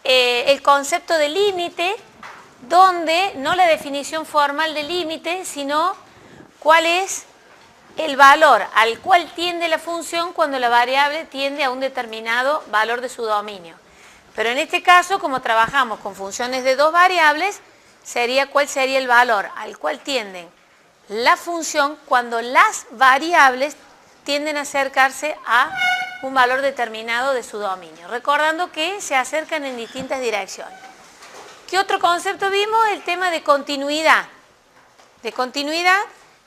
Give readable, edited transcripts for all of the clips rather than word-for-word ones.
el concepto de límite, donde no la definición formal de límite, sino cuál es el valor al cual tiende la función cuando la variable tiende a un determinado valor de su dominio. Pero en este caso, como trabajamos con funciones de dos variables, ¿cuál sería el valor al cual tienden la función cuando las variables tienden a acercarse a un valor determinado de su dominio? Recordando que se acercan en distintas direcciones. ¿Qué otro concepto vimos? El tema de continuidad. De continuidad,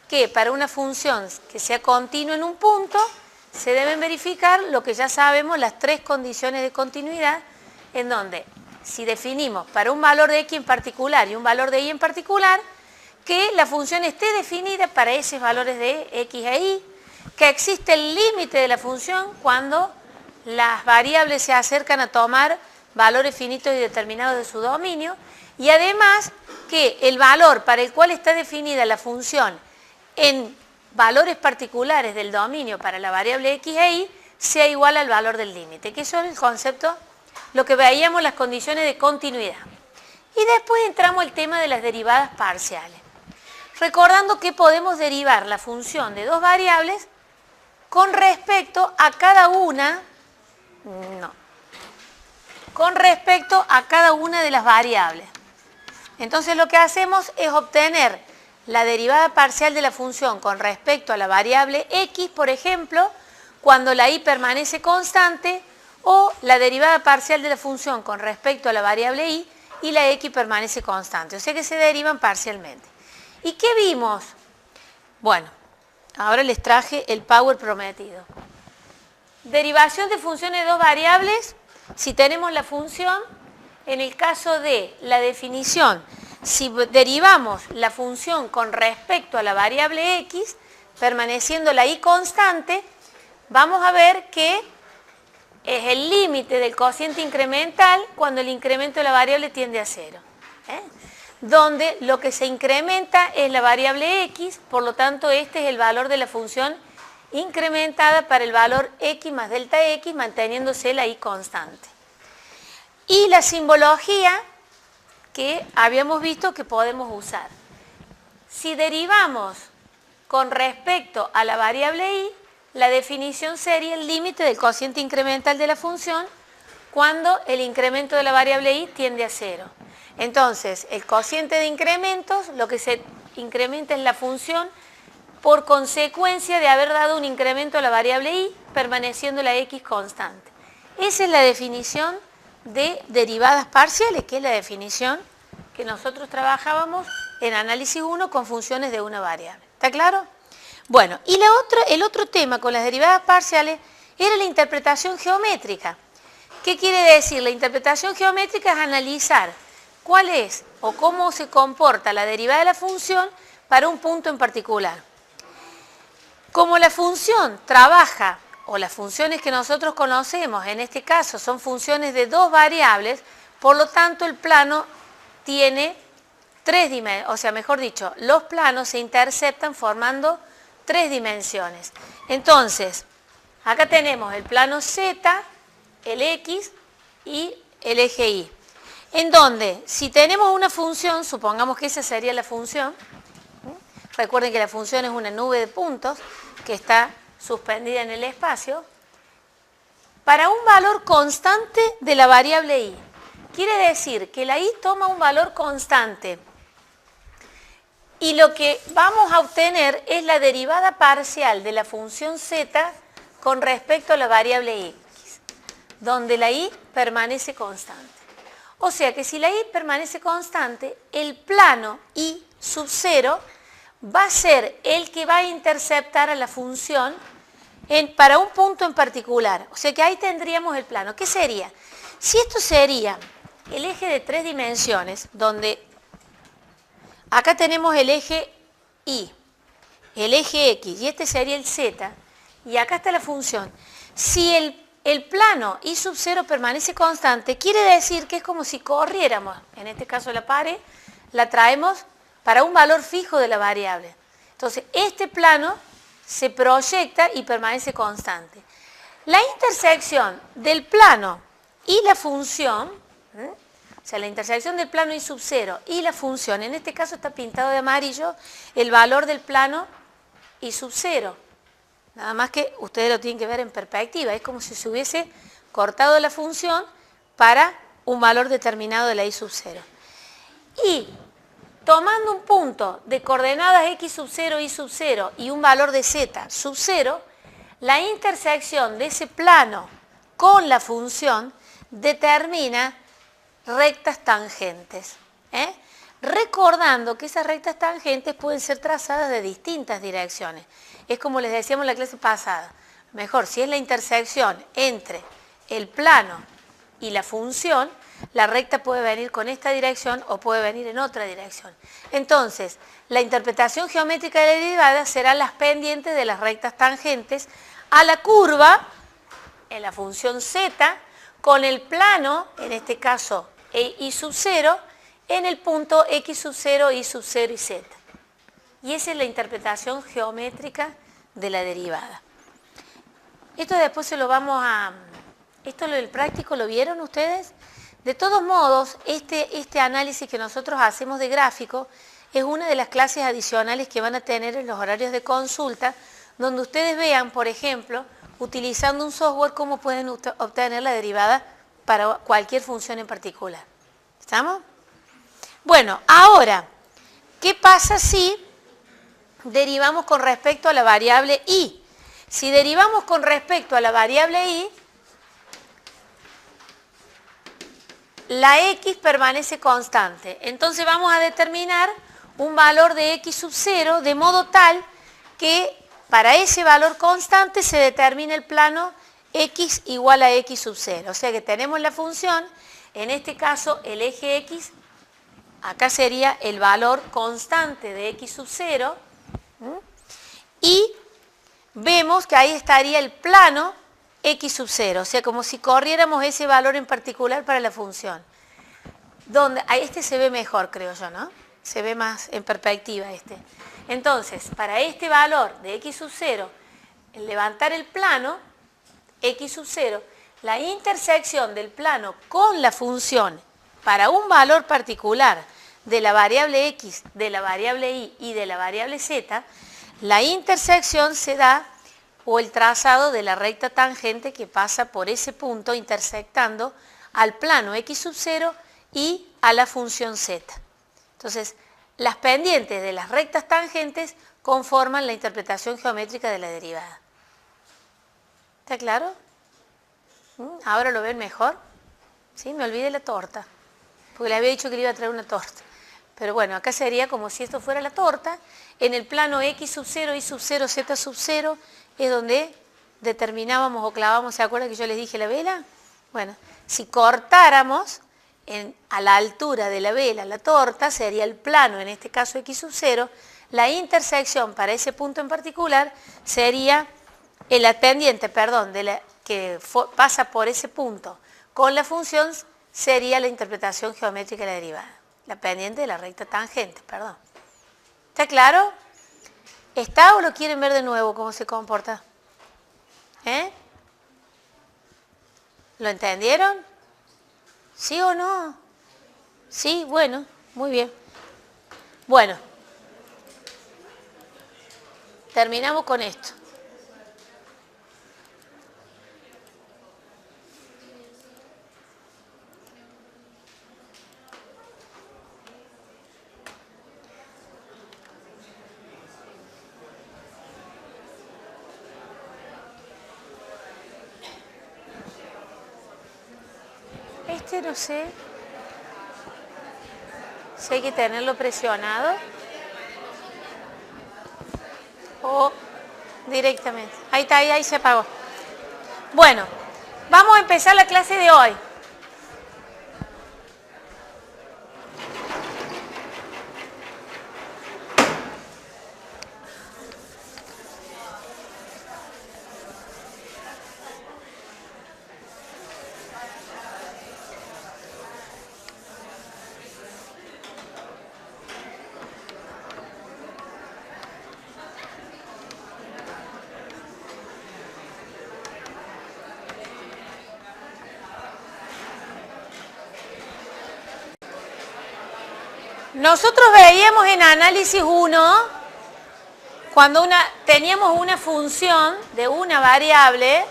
que para una función que sea continua en un punto, se deben verificar lo que ya sabemos, las tres condiciones de continuidad, en donde si definimos para un valor de x en particular y un valor de y en particular, que la función esté definida para esos valores de x e y, que existe el límite de la función cuando las variables se acercan a tomar valores finitos y determinados de su dominio, y además que el valor para el cual está definida la función en valores particulares del dominio para la variable x e y sea igual al valor del límite, que eso es el concepto, lo que veíamos, las condiciones de continuidad. Y después entramos al tema de las derivadas parciales. Recordando que podemos derivar la función de dos variables con respecto a cada una, con respecto a cada una de las variables. Entonces lo que hacemos es obtener la derivada parcial de la función con respecto a la variable x, por ejemplo, cuando la y permanece constante, o la derivada parcial de la función con respecto a la variable y la x permanece constante. O sea que se derivan parcialmente. ¿Y qué vimos? Bueno, ahora les traje el power prometido. Derivación de funciones de dos variables, si tenemos la función, en el caso de la definición, si derivamos la función con respecto a la variable x, permaneciendo la y constante, vamos a ver que es el límite del cociente incremental cuando el incremento de la variable tiende a 0. Donde lo que se incrementa es la variable x, por lo tanto este es el valor de la función incrementada para el valor x más delta x, manteniéndose la y constante. Y la simbología que habíamos visto que podemos usar. Si derivamos con respecto a la variable y, la definición sería el límite del cociente incremental de la función cuando el incremento de la variable y tiende a 0. Entonces, el cociente de incrementos, lo que se incrementa es la función por consecuencia de haber dado un incremento a la variable y, permaneciendo la x constante. Esa es la definición de derivadas parciales, que es la definición que nosotros trabajábamos en análisis 1 con funciones de una variable. ¿Está claro? Bueno, y el otro tema con las derivadas parciales era la interpretación geométrica. ¿Qué quiere decir? La interpretación geométrica es analizar cuál es o cómo se comporta la derivada de la función para un punto en particular. Como la función trabaja, o las funciones que nosotros conocemos, en este caso son funciones de dos variables, por lo tanto el plano tiene tres dimensiones, o sea, mejor dicho, los planos se interceptan formando tres dimensiones. Entonces, acá tenemos el plano Z, el X y el eje Y. En donde, si tenemos una función, supongamos que esa sería la función, recuerden que la función es una nube de puntos que está suspendida en el espacio, para un valor constante de la variable y. Quiere decir que la y toma un valor constante y lo que vamos a obtener es la derivada parcial de la función z con respecto a la variable x, donde la y permanece constante. O sea que si la y permanece constante, el plano y sub 0 va a ser el que va a interceptar a la función para un punto en particular. O sea que ahí tendríamos el plano. ¿Qué sería? Si esto sería el eje de tres dimensiones, donde acá tenemos el eje Y, el eje X, y este sería el Z, y acá está la función. Si el plano Y sub 0 permanece constante, quiere decir que es como si corriéramos, en este caso la pared, la traemos para un valor fijo de la variable. Entonces, este plano se proyecta y permanece constante. La intersección del plano y la función, o sea, la intersección del plano y sub 0 y la función, en este caso está pintado de amarillo, el valor del plano y sub 0. Nada más que ustedes lo tienen que ver en perspectiva, es como si se hubiese cortado la función para un valor determinado de la y sub 0. Y tomando un punto de coordenadas x sub 0, y sub 0 y un valor de z sub 0, la intersección de ese plano con la función determina rectas tangentes. Recordando que esas rectas tangentes pueden ser trazadas de distintas direcciones. Es como les decíamos en la clase pasada. Mejor, si es la intersección entre el plano y la función, la recta puede venir con esta dirección o puede venir en otra dirección. Entonces, la interpretación geométrica de la derivada será las pendientes de las rectas tangentes a la curva en la función z con el plano, en este caso y sub 0, en el punto x sub 0, y sub 0 y z. Y esa es la interpretación geométrica de la derivada. Esto después se lo vamos a... ¿Esto del práctico lo vieron ustedes? De todos modos, este análisis que nosotros hacemos de gráfico es una de las clases adicionales que van a tener en los horarios de consulta, donde ustedes vean, por ejemplo, utilizando un software, cómo pueden obtener la derivada para cualquier función en particular. ¿Estamos? Bueno, ahora, ¿qué pasa si derivamos con respecto a la variable y? Si derivamos con respecto a la variable y, la x permanece constante. Entonces vamos a determinar un valor de x sub 0 de modo tal que para ese valor constante se determina el plano x igual a x sub 0. O sea que tenemos la función, en este caso el eje x, acá sería el valor constante de x sub 0, y vemos que ahí estaría el plano x sub 0, o sea, como si corriéramos ese valor en particular para la función. Donde, este se ve mejor, creo yo, ¿no? Se ve más en perspectiva este. Entonces, para este valor de x sub 0, el levantar el plano, x sub 0, la intersección del plano con la función para un valor particular de la variable x, de la variable y de la variable z, la intersección se da, o el trazado de la recta tangente que pasa por ese punto intersectando al plano x sub 0 y a la función z. Entonces, las pendientes de las rectas tangentes conforman la interpretación geométrica de la derivada. ¿Está claro? ¿Ahora lo ven mejor? ¿Sí? Me olvidé la torta, porque le había dicho que le iba a traer una torta. Pero bueno, acá sería como si esto fuera la torta. En el plano x sub 0, y sub 0, z sub 0, es donde determinábamos o clavábamos, ¿se acuerdan que yo les dije la vela? Bueno, si cortáramos a la altura de la vela la torta, sería el plano, en este caso x sub 0, la intersección para ese punto en particular sería la pendiente, perdón, que pasa por ese punto con la función, sería la interpretación geométrica de la derivada, la pendiente de la recta tangente, perdón. ¿Está claro? ¿Está o lo quieren ver de nuevo cómo se comporta? ¿Lo entendieron? ¿Sí o no? Sí, bueno, muy bien. Bueno, terminamos con esto. No sé si hay que tenerlo presionado o directamente. Ahí está, ahí se apagó. Bueno, vamos a empezar la clase de hoy. Nosotros veíamos en análisis 1, cuando teníamos una función de una variable,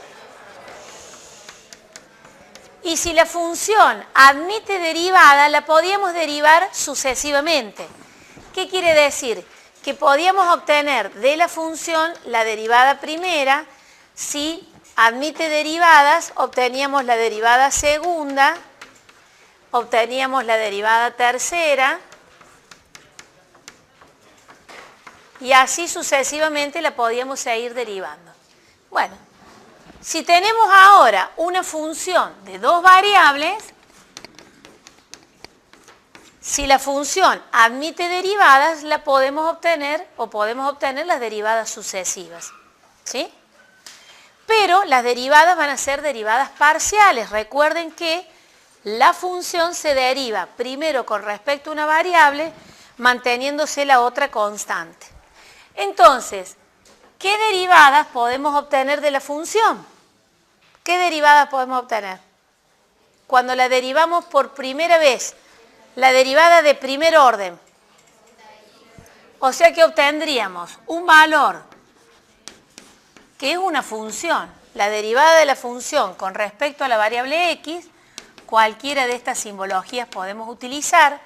y si la función admite derivada, la podíamos derivar sucesivamente. ¿Qué quiere decir? Que podíamos obtener de la función la derivada primera. Si admite derivadas, obteníamos la derivada segunda, obteníamos la derivada tercera, y así sucesivamente la podíamos seguir derivando. Bueno, si tenemos ahora una función de dos variables, si la función admite derivadas, la podemos obtener o podemos obtener las derivadas sucesivas, ¿sí? Pero las derivadas van a ser derivadas parciales. Recuerden que la función se deriva primero con respecto a una variable, manteniéndose la otra constante. Entonces, ¿qué derivadas podemos obtener de la función? ¿Qué derivadas podemos obtener? Cuando la derivamos por primera vez, la derivada de primer orden. O sea que obtendríamos un valor que es una función, la derivada de la función con respecto a la variable x, cualquiera de estas simbologías podemos utilizar,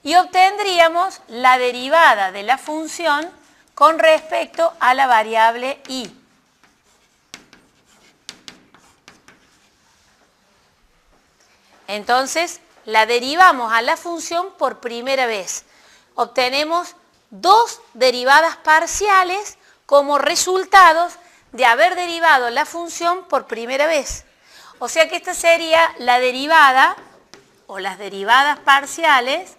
y obtendríamos la derivada de la función con respecto a la variable y. Entonces, la derivamos a la función por primera vez. Obtenemos dos derivadas parciales como resultados de haber derivado la función por primera vez. O sea que esta sería la derivada o las derivadas parciales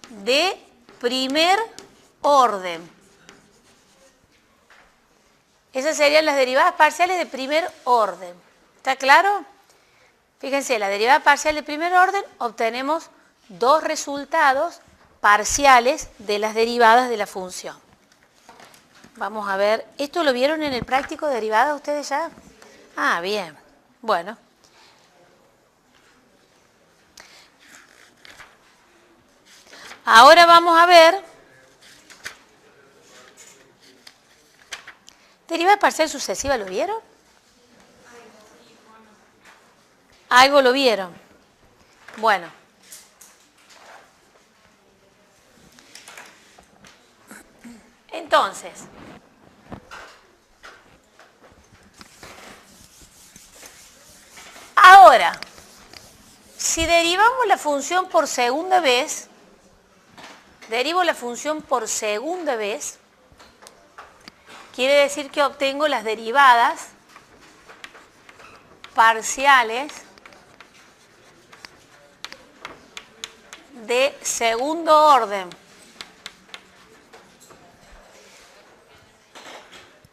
de primer orden. Esas serían las derivadas parciales de primer orden. ¿Está claro? Fíjense, la derivada parcial de primer orden, obtenemos dos resultados parciales de las derivadas de la función. Vamos a ver, ¿esto lo vieron en el práctico de derivadas ustedes ya? Ah, bien. Bueno. Ahora vamos a ver derivada parcial sucesiva, ¿lo vieron? Algo lo vieron. Bueno. Entonces, ahora, si derivamos la función por segunda vez, derivo la función por segunda vez, quiere decir que obtengo las derivadas parciales de segundo orden.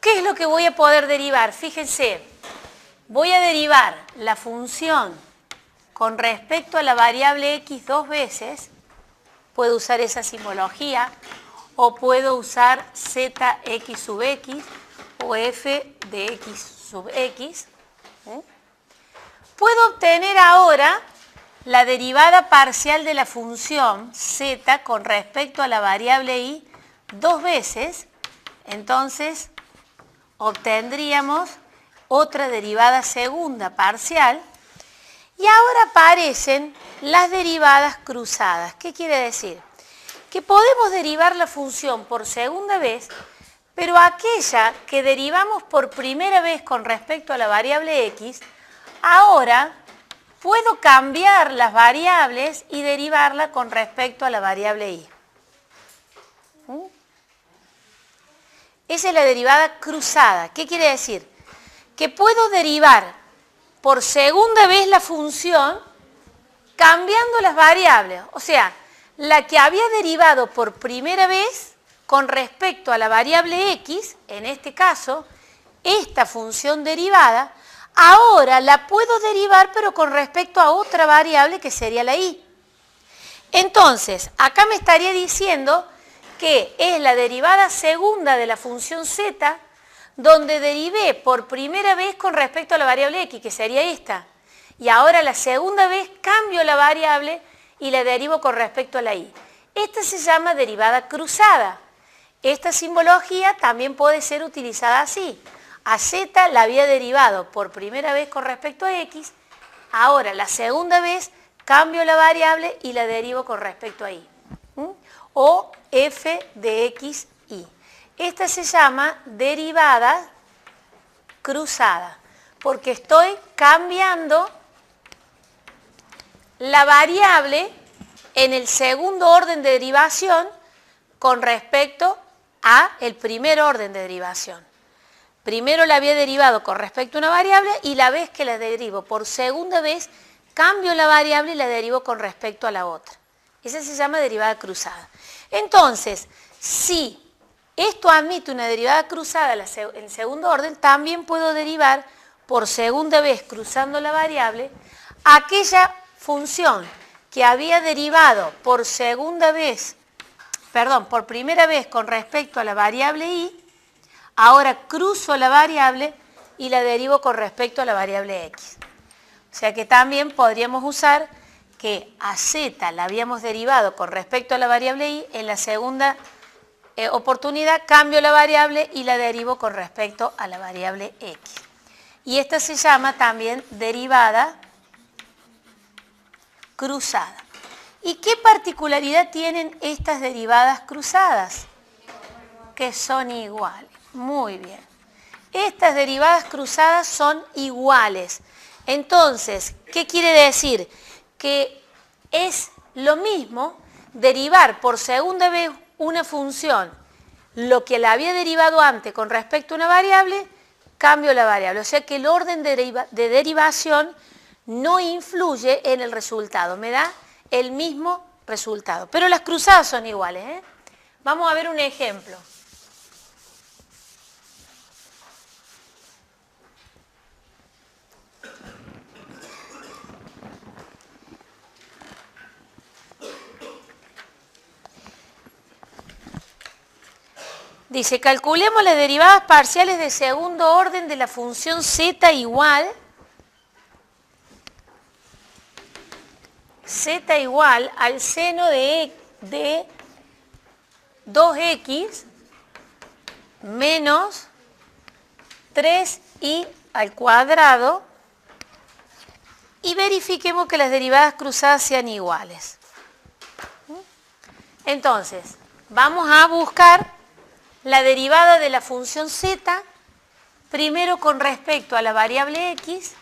¿Qué es lo que voy a poder derivar? Fíjense, voy a derivar la función con respecto a la variable x dos veces. Puedo usar esa simbología o puedo usar zx sub x o f de x sub x. Puedo obtener ahora la derivada parcial de la función z con respecto a la variable y dos veces. Entonces, obtendríamos otra derivada segunda parcial. Y ahora aparecen las derivadas cruzadas. ¿Qué quiere decir? Que podemos derivar la función por segunda vez, pero aquella que derivamos por primera vez con respecto a la variable x, ahora puedo cambiar las variables y derivarla con respecto a la variable y. Esa es la derivada cruzada. ¿Qué quiere decir? Que puedo derivar por segunda vez la función cambiando las variables. O sea, la que había derivado por primera vez con respecto a la variable x, en este caso, esta función derivada, ahora la puedo derivar pero con respecto a otra variable que sería la y. Entonces, acá me estaría diciendo que es la derivada segunda de la función z, donde derivé por primera vez con respecto a la variable x, que sería esta. Y ahora la segunda vez cambio la variable y la derivo con respecto a la y. Esta se llama derivada cruzada. Esta simbología también puede ser utilizada así. A z la había derivado por primera vez con respecto a x, ahora la segunda vez cambio la variable y la derivo con respecto a y. O f de x, y. Esta se llama derivada cruzada, porque estoy cambiando la variable en el segundo orden de derivación con respecto a el primer orden de derivación. Primero la había derivado con respecto a una variable y la vez que la derivo por segunda vez, cambio la variable y la derivo con respecto a la otra. Esa se llama derivada cruzada. Entonces, si esto admite una derivada cruzada en segundo orden, también puedo derivar por segunda vez cruzando la variable aquella función que había derivado por primera vez con respecto a la variable y, ahora cruzo la variable y la derivo con respecto a la variable x. O sea que también podríamos usar que a z la habíamos derivado con respecto a la variable y, en la segunda oportunidad cambio la variable y la derivo con respecto a la variable x. Y esta se llama también derivada cruzada. ¿Y qué particularidad tienen estas derivadas cruzadas? Que son iguales. Muy bien. Estas derivadas cruzadas son iguales. Entonces, ¿qué quiere decir? Que es lo mismo derivar por segunda vez una función, lo que la había derivado antes con respecto a una variable, cambio la variable. O sea que el orden de derivación no influye en el resultado, me da el mismo resultado. Pero las cruzadas son iguales, ¿eh? Vamos a ver un ejemplo. Dice, calculemos las derivadas parciales de segundo orden de la función z igual al seno de 2x menos 3y al cuadrado y verifiquemos que las derivadas cruzadas sean iguales. Entonces, vamos a buscar la derivada de la función z, primero con respecto a la variable x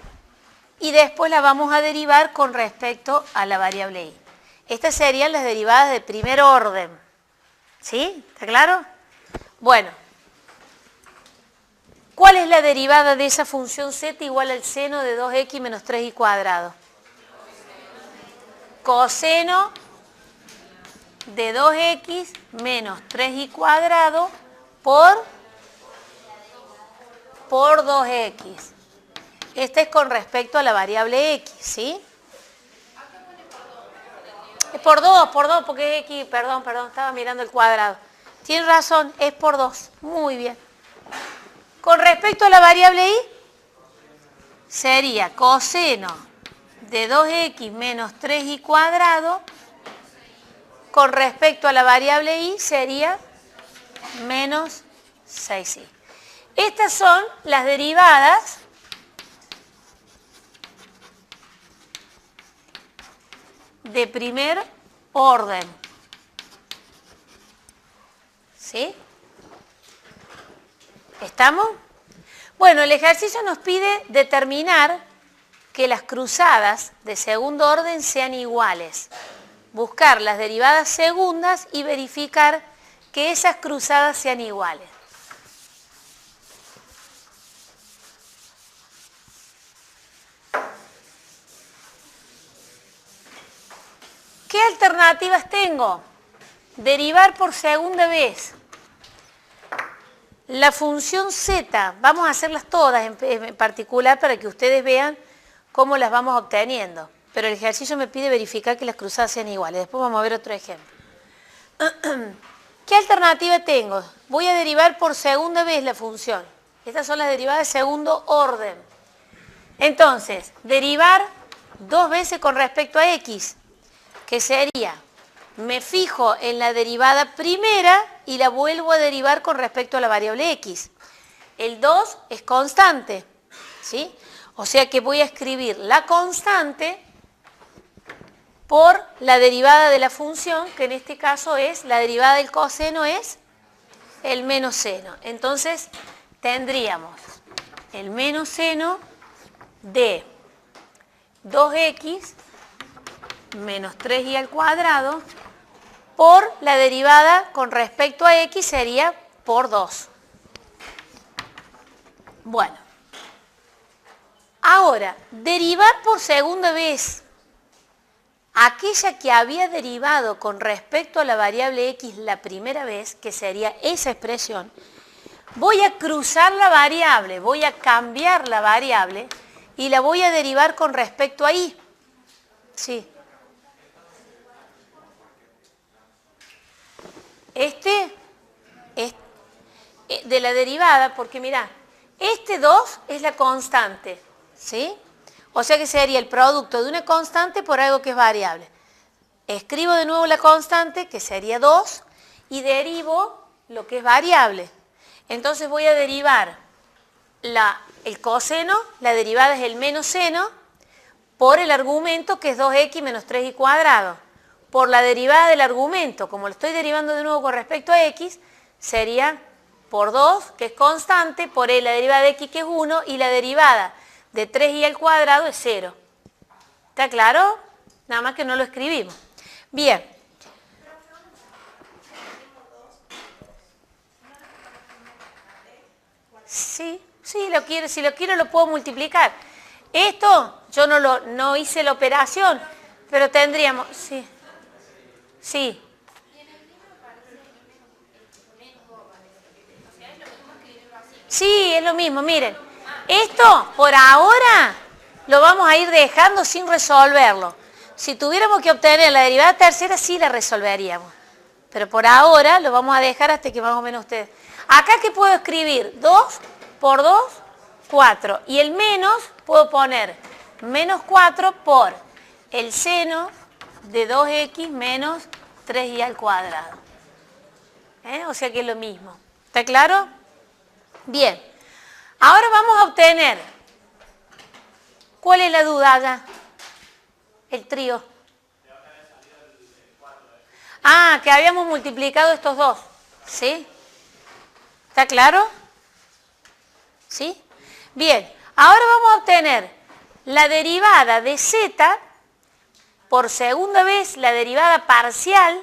y después la vamos a derivar con respecto a la variable y. Estas serían las derivadas de primer orden. ¿Sí? ¿Está claro? Bueno, ¿cuál es la derivada de esa función z igual al seno de 2x menos 3y cuadrado? Coseno de 2x menos 3y cuadrado por 2x. Este es con respecto a la variable x, ¿sí? Es por 2, porque es x, perdón, estaba mirando el cuadrado. Tiene razón, es por 2, muy bien. Con respecto a la variable y, sería coseno de 2x menos 3y cuadrado, con respecto a la variable y sería menos 6y. Estas son las derivadas de primer orden. ¿Sí? ¿Estamos? Bueno, el ejercicio nos pide determinar que las cruzadas de segundo orden sean iguales. Buscar las derivadas segundas y verificar que esas cruzadas sean iguales. ¿Qué alternativas tengo? Derivar por segunda vez. La función z, vamos a hacerlas todas en particular para que ustedes vean cómo las vamos obteniendo. Pero el ejercicio me pide verificar que las cruzadas sean iguales. Después vamos a ver otro ejemplo. ¿Qué alternativa tengo? Voy a derivar por segunda vez la función. Estas son las derivadas de segundo orden. Entonces, derivar dos veces con respecto a x, que sería, me fijo en la derivada primera y la vuelvo a derivar con respecto a la variable x. El 2 es constante, ¿sí? O sea que voy a escribir la constante por la derivada de la función, que en este caso es, la derivada del coseno es el menos seno. Entonces tendríamos el menos seno de 2x menos 3y al cuadrado por la derivada con respecto a x sería por 2. Bueno, ahora, derivar por segunda vez aquella que había derivado con respecto a la variable x la primera vez, que sería esa expresión, voy a cruzar la variable, voy a cambiar la variable y la voy a derivar con respecto a y. Sí. Este es de la derivada, porque mirá, este 2 es la constante, ¿sí? O sea que sería el producto de una constante por algo que es variable. Escribo de nuevo la constante, que sería 2, y derivo lo que es variable. Entonces voy a derivar el coseno, la derivada es el menos seno, por el argumento que es 2x menos 3y cuadrado. Por la derivada del argumento, como lo estoy derivando de nuevo con respecto a x, sería por 2, que es constante, por la derivada de x, que es 1, y la derivada de 3y al cuadrado es 0. ¿Está claro? Nada más que no lo escribimos. Bien. Sí, si lo quiero lo puedo multiplicar. Esto, yo no hice la operación, pero tendríamos, sí. Sí. Sí, es lo mismo, miren. Esto, por ahora, lo vamos a ir dejando sin resolverlo. Si tuviéramos que obtener la derivada tercera, sí la resolveríamos. Pero por ahora lo vamos a dejar hasta que más o menos ustedes... Acá, ¿qué puedo escribir? 2 por 2, 4. Y el menos, puedo poner menos 4 por el seno de 2x menos 3y al cuadrado. O sea que es lo mismo. ¿Está claro? Bien. Ahora vamos a obtener, ¿cuál es la duda allá? El trío. Ah, que habíamos multiplicado estos dos. ¿Sí? ¿Está claro? ¿Sí? Bien, ahora vamos a obtener la derivada de z, por segunda vez la derivada parcial,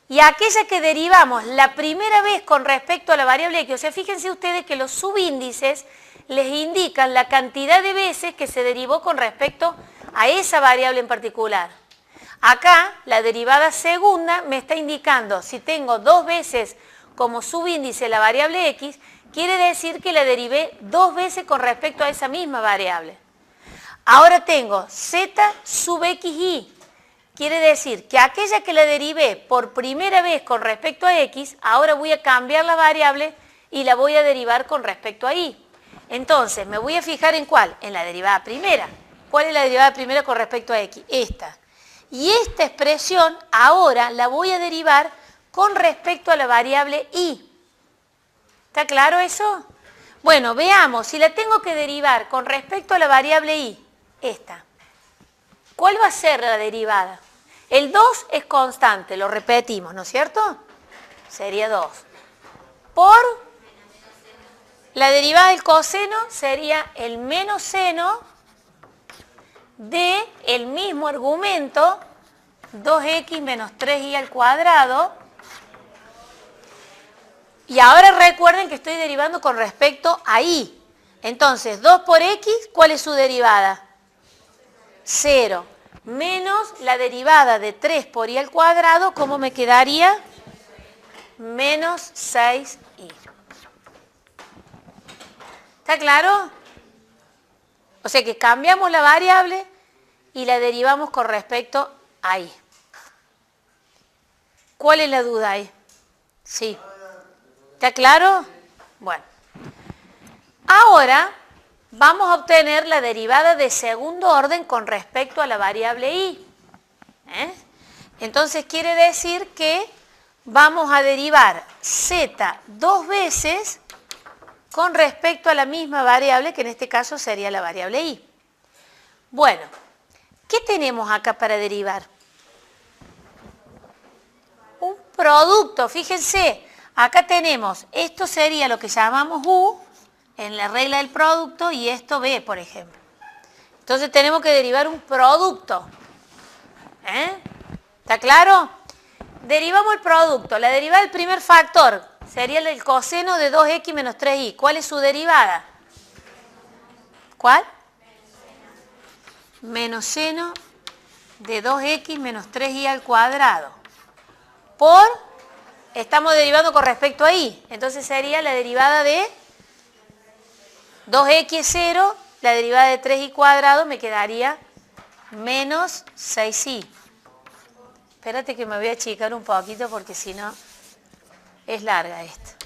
y aquella que derivamos la primera vez con respecto a la variable x. O sea, fíjense ustedes que los subíndices les indican la cantidad de veces que se derivó con respecto a esa variable en particular. Acá, la derivada segunda me está indicando, si tengo dos veces como subíndice la variable x, quiere decir que la derivé dos veces con respecto a esa misma variable. Ahora tengo z sub xy. Quiere decir que aquella que la derivé por primera vez con respecto a x, ahora voy a cambiar la variable y la voy a derivar con respecto a y. Entonces, me voy a fijar en ¿cuál? En la derivada primera. ¿Cuál es la derivada primera con respecto a x? Esta. Y esta expresión ahora la voy a derivar con respecto a la variable y. ¿Está claro eso? Bueno, veamos, si la tengo que derivar con respecto a la variable y, esta. ¿Cuál va a ser la derivada? El 2 es constante, lo repetimos, ¿no es cierto? Sería 2. Por la derivada del coseno sería el menos seno de el mismo argumento, 2x menos 3y al cuadrado. Y ahora recuerden que estoy derivando con respecto a y. Entonces, 2 por x, ¿cuál es su derivada? 0. Menos la derivada de 3 por y al cuadrado, ¿cómo me quedaría? Menos 6y. ¿Está claro? O sea que cambiamos la variable y la derivamos con respecto a y. ¿Cuál es la duda ahí? Sí. ¿Está claro? Bueno. Ahora vamos a obtener la derivada de segundo orden con respecto a la variable y. Entonces quiere decir que vamos a derivar z dos veces con respecto a la misma variable, que en este caso sería la variable y. Bueno, ¿qué tenemos acá para derivar? Un producto, fíjense, acá tenemos, esto sería lo que llamamos u en la regla del producto y esto b, por ejemplo. Entonces tenemos que derivar un producto. ¿Está claro? Derivamos el producto. La derivada del primer factor sería el coseno de 2x menos 3y. ¿Cuál es su derivada? ¿Cuál? Menos seno de 2x menos 3y al cuadrado. Por, estamos derivando con respecto a y. Entonces sería la derivada de 2x es 0, la derivada de 3y cuadrado me quedaría menos 6y. Espérate que me voy a achicar un poquito porque si no es larga esta.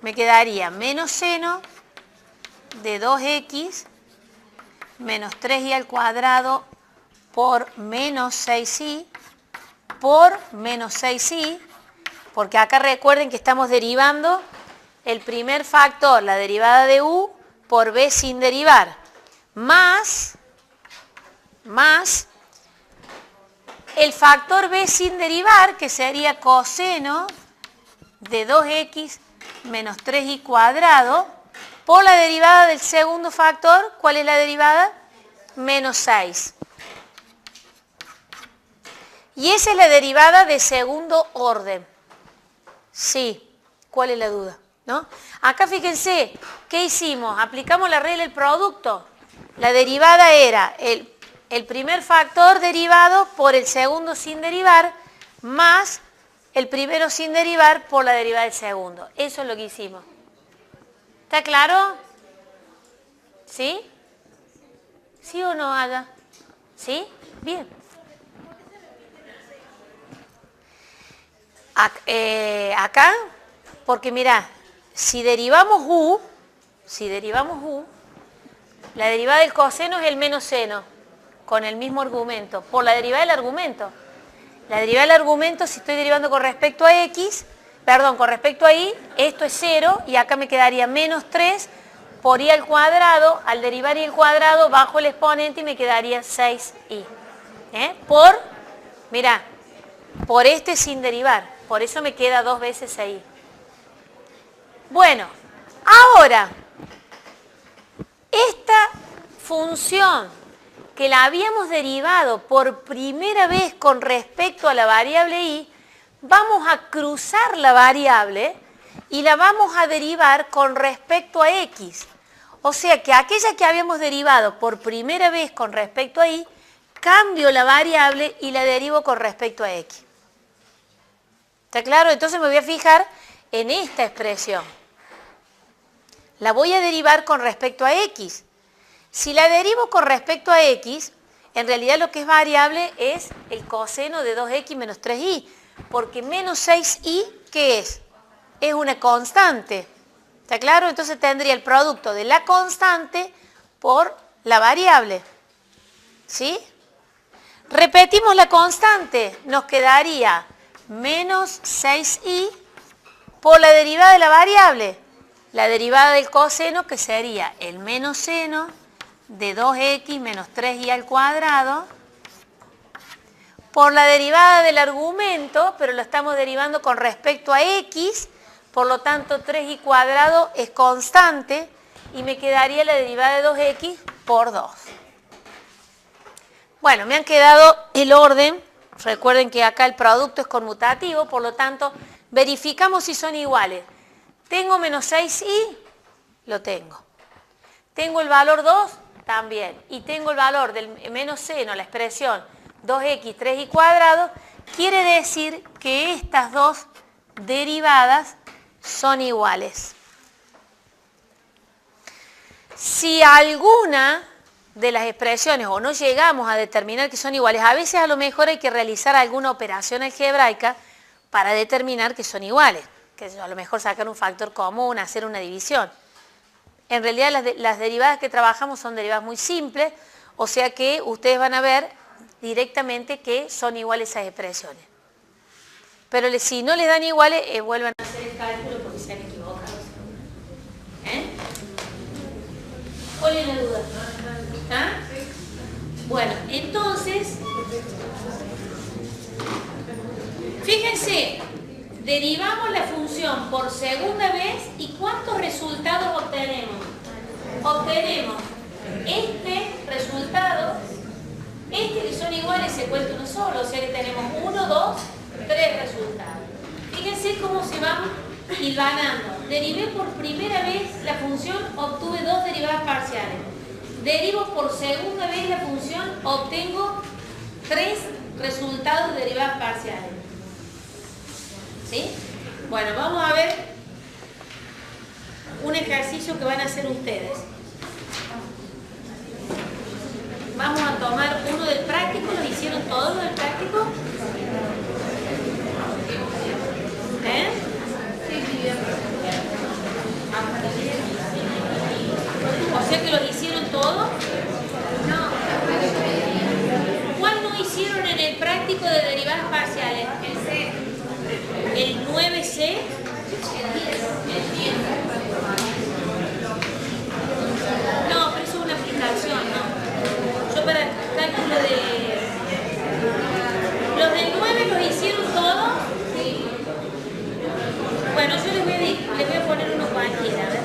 Me quedaría menos seno de 2x menos 3y al cuadrado por menos 6y por menos 6y, porque acá recuerden que estamos derivando el primer factor, la derivada de u, por b sin derivar, más el factor b sin derivar, que sería coseno de 2x menos 3y cuadrado, por la derivada del segundo factor. ¿Cuál es la derivada? Menos 6. Y esa es la derivada de segundo orden. Sí, ¿cuál es la duda? ¿No? Acá fíjense, ¿qué hicimos? Aplicamos la regla del producto. La derivada era el primer factor derivado por el segundo sin derivar, más el primero sin derivar por la derivada del segundo. Eso es lo que hicimos. ¿Está claro? ¿Sí? ¿Sí o no, Ada? ¿Sí? Bien. Acá, porque mirá, si derivamos u, la derivada del coseno es el menos seno, con el mismo argumento, por la derivada del argumento. La derivada del argumento, si estoy derivando con respecto a x, con respecto a y, esto es 0 y acá me quedaría menos 3 por y al cuadrado. Al derivar y al cuadrado bajo el exponente y me quedaría 6y. Por este sin derivar. Por eso me queda dos veces ahí. Bueno, ahora, esta función que la habíamos derivado por primera vez con respecto a la variable y, vamos a cruzar la variable y la vamos a derivar con respecto a x. O sea que aquella que habíamos derivado por primera vez con respecto a y, cambio la variable y la derivo con respecto a x. ¿Está claro? Entonces me voy a fijar en esta expresión. La voy a derivar con respecto a x. Si la derivo con respecto a x, en realidad lo que es variable es el coseno de 2x menos 3y, porque menos 6y, ¿qué es? Es una constante. ¿Está claro? Entonces tendría el producto de la constante por la variable. ¿Sí? Repetimos la constante, nos quedaría menos 6y por la derivada de la variable, la derivada del coseno, que sería el menos seno de 2x menos 3y al cuadrado, por la derivada del argumento, pero lo estamos derivando con respecto a x, por lo tanto 3y cuadrado es constante y me quedaría la derivada de 2x por 2. Bueno, me han quedado el orden. Recuerden que acá el producto es conmutativo, por lo tanto, verificamos si son iguales. ¿Tengo menos 6y? Lo tengo. ¿Tengo el valor 2? También. Y tengo el valor del menos seno, la expresión 2x, 3y cuadrado, quiere decir que estas dos derivadas son iguales. Si alguna de las expresiones o no llegamos a determinar que son iguales, a veces a lo mejor hay que realizar alguna operación algebraica para determinar que son iguales, que a lo mejor sacar un factor común, hacer una división. En realidad las derivadas que trabajamos son derivadas muy simples, o sea que ustedes van a ver directamente que son iguales esas expresiones. Pero si no les dan iguales, vuelvan a hacer el cálculo porque se han equivocado. ¿Cuál es la duda? ¿Ah? Bueno, entonces, fíjense, derivamos la función por segunda vez y ¿cuántos resultados obtenemos? Obtenemos este resultado, que son iguales se cuenta uno solo, o sea que tenemos 1, 2, 3 resultados. Fíjense cómo se van hilvanando. Derivé por primera vez la función, obtuve 2 derivadas parciales. Derivo por segunda vez la función, obtengo 3 resultados de derivadas parciales. ¿Sí? Bueno, vamos a ver un ejercicio que van a hacer ustedes. Vamos a tomar uno del práctico. ¿Lo hicieron todos los del práctico? O sea que los hicieron todos. No. ¿Cuál no hicieron en el práctico de derivadas parciales? El C. El 9C. El 10. No, pero eso es una aplicación, ¿no? Yo para el cálculo de... ¿Los del 9 los hicieron todos? Sí. Bueno, yo les voy a poner uno cualquiera, a ver.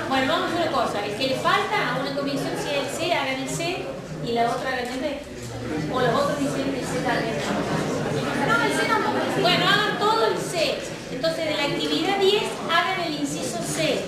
Bueno, vamos a hacer una cosa. El que le falta a una comisión, si es el C, hagan el C y la otra hagan el B. O los otros dicen el C también. No, el C tampoco. Bueno, hagan todo el C. Entonces, de la actividad 10, hagan el inciso C.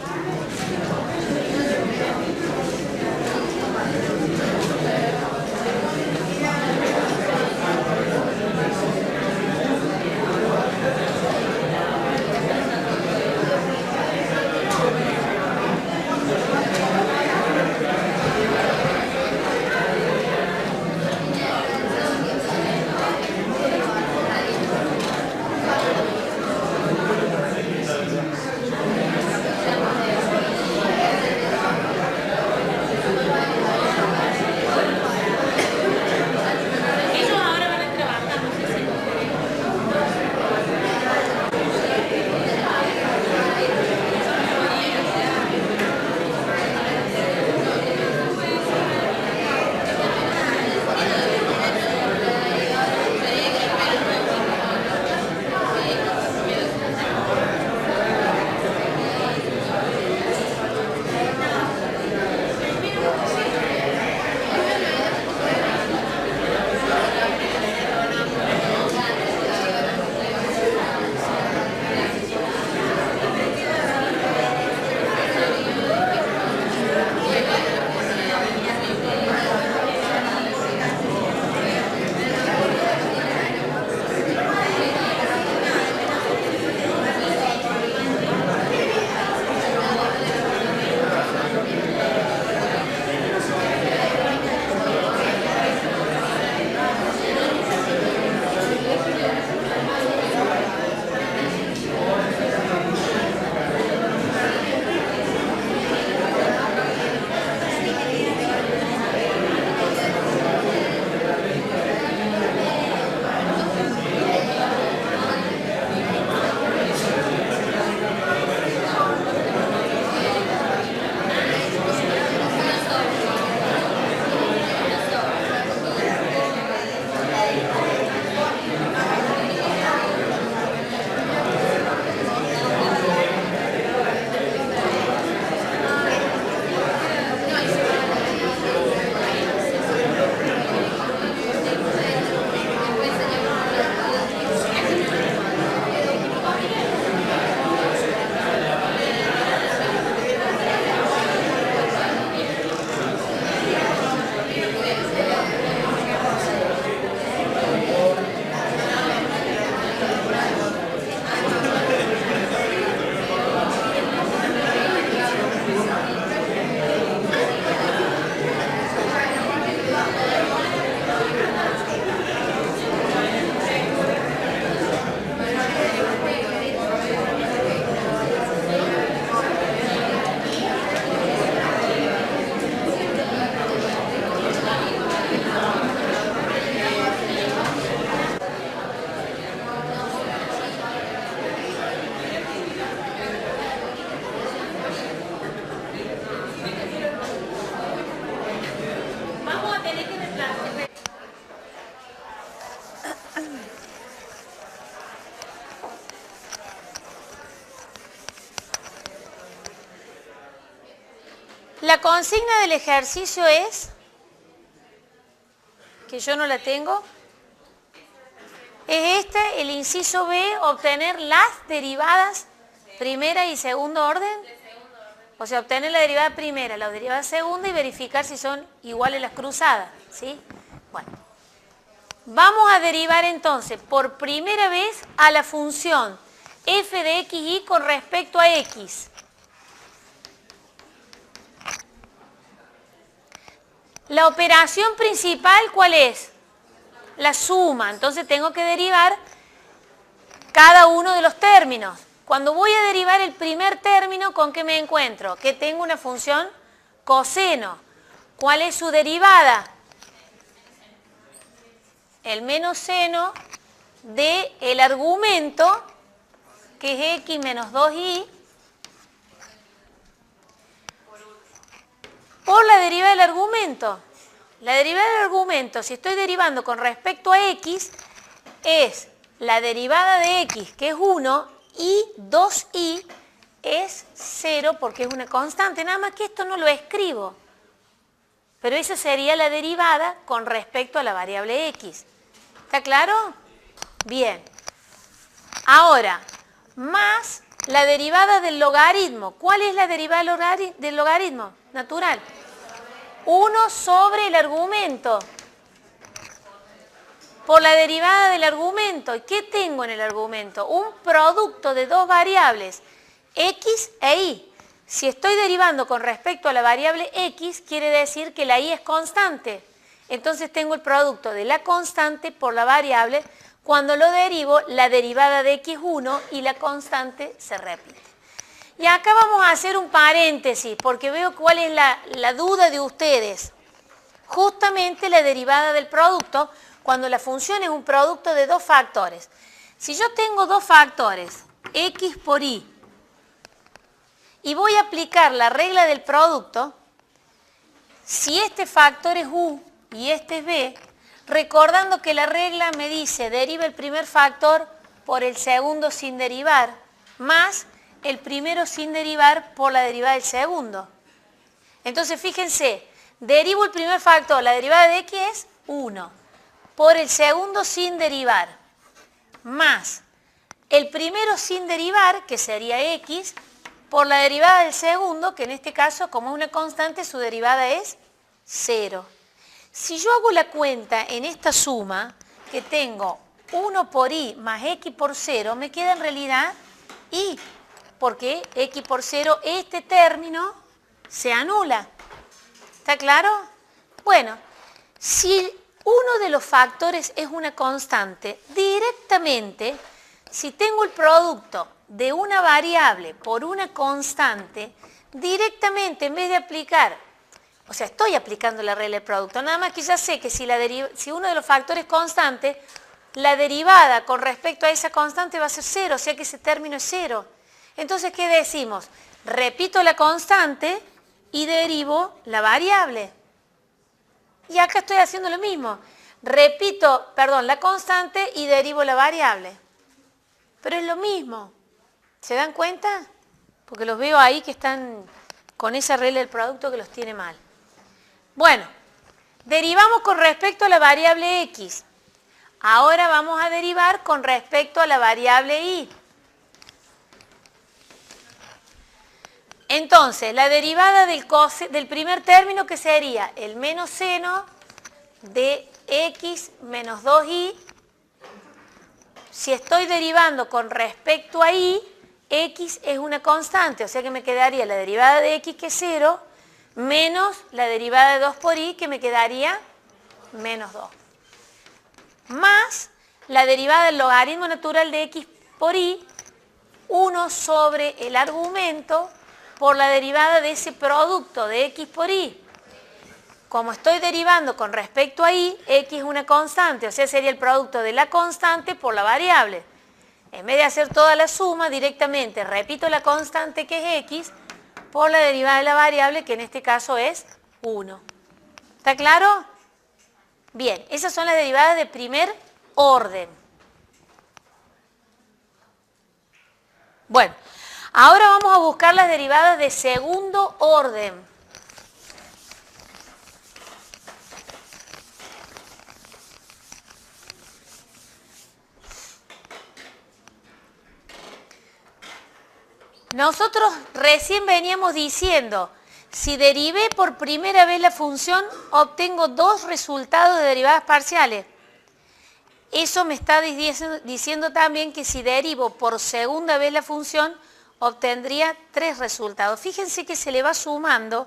La consigna del ejercicio es, que yo no la tengo, es este, el inciso B, obtener las derivadas primera y segundo orden. O sea, obtener la derivada primera, la derivada segunda y verificar si son iguales las cruzadas, ¿sí? Bueno, vamos a derivar entonces por primera vez a la función f de xy con respecto a x. La operación principal, ¿cuál es? La suma. Entonces tengo que derivar cada uno de los términos. Cuando voy a derivar el primer término, ¿con qué me encuentro? Que tengo una función coseno. ¿Cuál es su derivada? El menos seno del argumento, que es x menos 2y, por la derivada del argumento. La derivada del argumento, si estoy derivando con respecto a x, es la derivada de x, que es 1, y 2y es 0 porque es una constante. Nada más que esto no lo escribo. Pero esa sería la derivada con respecto a la variable x. ¿Está claro? Bien. Ahora, más la derivada del logaritmo. ¿Cuál es la derivada del logaritmo? Natural. 1 sobre el argumento. Por la derivada del argumento. ¿Y qué tengo en el argumento? Un producto de dos variables, x e y. Si estoy derivando con respecto a la variable x, quiere decir que la y es constante. Entonces tengo el producto de la constante por la variable. Cuando lo derivo, la derivada de x es 1 y la constante se repite. Y acá vamos a hacer un paréntesis, porque veo cuál es la duda de ustedes. Justamente la derivada del producto, cuando la función es un producto de dos factores. Si yo tengo dos factores, x por y, y voy a aplicar la regla del producto, si este factor es u y este es b, recordando que la regla me dice deriva el primer factor por el segundo sin derivar, más el primero sin derivar por la derivada del segundo. Entonces fíjense, derivo el primer factor, la derivada de x es 1, por el segundo sin derivar, más el primero sin derivar, que sería x, por la derivada del segundo, que en este caso, como es una constante, su derivada es 0. Si yo hago la cuenta en esta suma, que tengo 1 por y más x por 0, me queda en realidad y, porque x por 0, este término se anula. ¿Está claro? Bueno, si uno de los factores es una constante, directamente, si tengo el producto de una variable por una constante, directamente en vez de aplicar, o sea, estoy aplicando la regla del producto, nada más que ya sé que si uno de los factores es constante, la derivada con respecto a esa constante va a ser 0, o sea que ese término es 0. Entonces, ¿qué decimos? Repito la constante y derivo la variable. Y acá estoy haciendo lo mismo. Repito, la constante y derivo la variable. Pero es lo mismo. ¿Se dan cuenta? Porque los veo ahí que están con esa regla del producto que los tiene mal. Bueno, derivamos con respecto a la variable x. Ahora vamos a derivar con respecto a la variable y. Entonces, la derivada del primer término, que sería el menos seno de x menos 2y. Si estoy derivando con respecto a y, x es una constante, o sea que me quedaría la derivada de x, que es 0, menos la derivada de 2 por y, que me quedaría menos 2. Más la derivada del logaritmo natural de x por y, 1 sobre el argumento, por la derivada de ese producto de x por y. Como estoy derivando con respecto a y, x es una constante, o sea, sería el producto de la constante por la variable. En vez de hacer toda la suma, directamente repito la constante, que es x, por la derivada de la variable, que en este caso es 1. ¿Está claro? Bien, esas son las derivadas de primer orden. Bueno, ahora vamos a buscar las derivadas de segundo orden. Nosotros recién veníamos diciendo, si derivé por primera vez la función, obtengo dos resultados de derivadas parciales. Eso me está diciendo también que si derivo por segunda vez la función, obtendría tres resultados. Fíjense que se le va sumando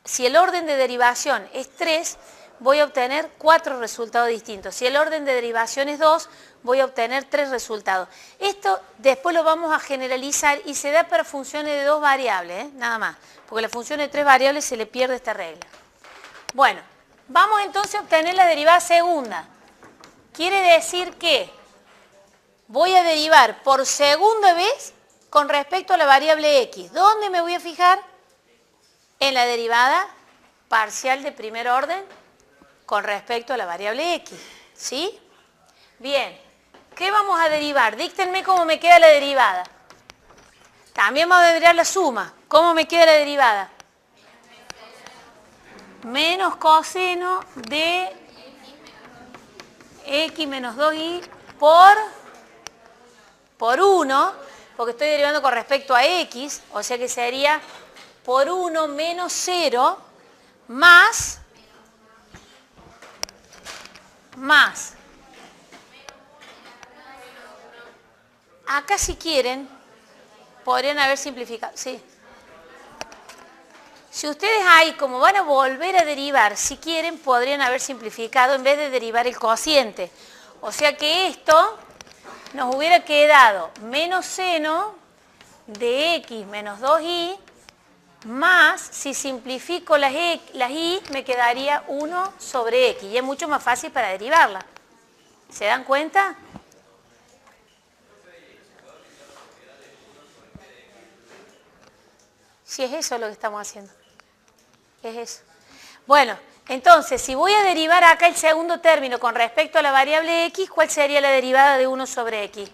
si el orden de derivación es 3, voy a obtener 4 resultados distintos. Si el orden de derivación es 2, voy a obtener 3 resultados. Esto después lo vamos a generalizar y se da para funciones de 2 variables, nada más. Porque la función de 3 variables se le pierde esta regla. Bueno, vamos entonces a obtener la derivada segunda. Quiere decir que voy a derivar por segunda vez con respecto a la variable x. ¿Dónde me voy a fijar? En la derivada parcial de primer orden con respecto a la variable x. ¿Sí? Bien. ¿Qué vamos a derivar? Díctenme cómo me queda la derivada. También vamos a derivar la suma. ¿Cómo me queda la derivada? Menos coseno de x menos 2y por 1, porque estoy derivando con respecto a x, o sea que sería por 1 menos 0 más acá si quieren podrían haber simplificado, sí. Si ustedes ahí, como van a volver a derivar, si quieren podrían haber simplificado en vez de derivar el cociente, o sea que esto nos hubiera quedado menos seno de x menos 2y más, si simplifico las y, me quedaría 1 sobre x. Y es mucho más fácil para derivarla. ¿Se dan cuenta? Sí, es eso lo que estamos haciendo. Es eso. Bueno, entonces, si voy a derivar acá el segundo término con respecto a la variable x, ¿cuál sería la derivada de 1 sobre x?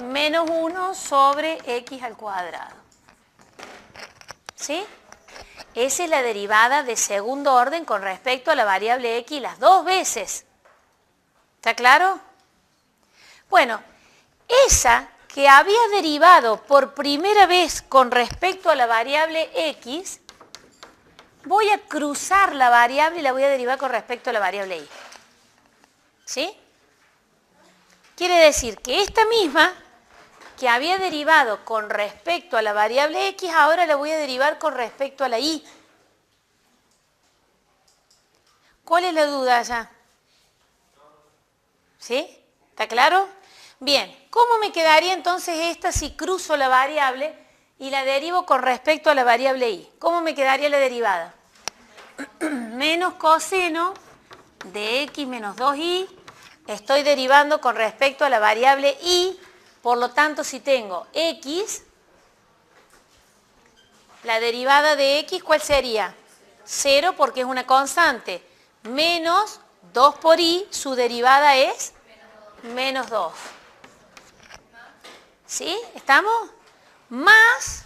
Menos 1 sobre x al cuadrado. ¿Sí? Esa es la derivada de segundo orden con respecto a la variable x las dos veces. ¿Está claro? Bueno, esa que había derivado por primera vez con respecto a la variable x, voy a cruzar la variable y la voy a derivar con respecto a la variable y. ¿Sí? Quiere decir que esta misma que había derivado con respecto a la variable x, ahora la voy a derivar con respecto a la y. ¿Cuál es la duda allá? ¿Sí? ¿Está claro? Bien, ¿cómo me quedaría entonces esta si cruzo la variable y la derivo con respecto a la variable y? ¿Cómo me quedaría la derivada? Menos coseno de x menos 2y, estoy derivando con respecto a la variable y, por lo tanto si tengo x, la derivada de x, ¿cuál sería? 0 porque es una constante, menos 2 por y, su derivada es menos 2. ¿Sí? ¿Estamos? Más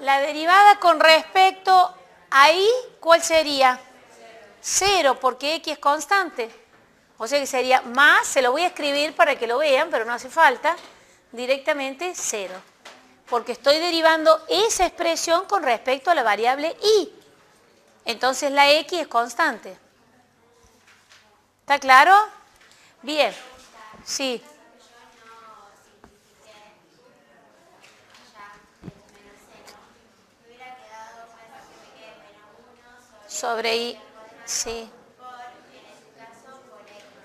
la derivada con respecto a y, ¿cuál sería? 0 porque x es constante. O sea que sería más, se lo voy a escribir para que lo vean, pero no hace falta, directamente 0. Porque estoy derivando esa expresión con respecto a la variable y. Entonces la x es constante. ¿Está claro? Bien. Sí. Sobre y. Sí.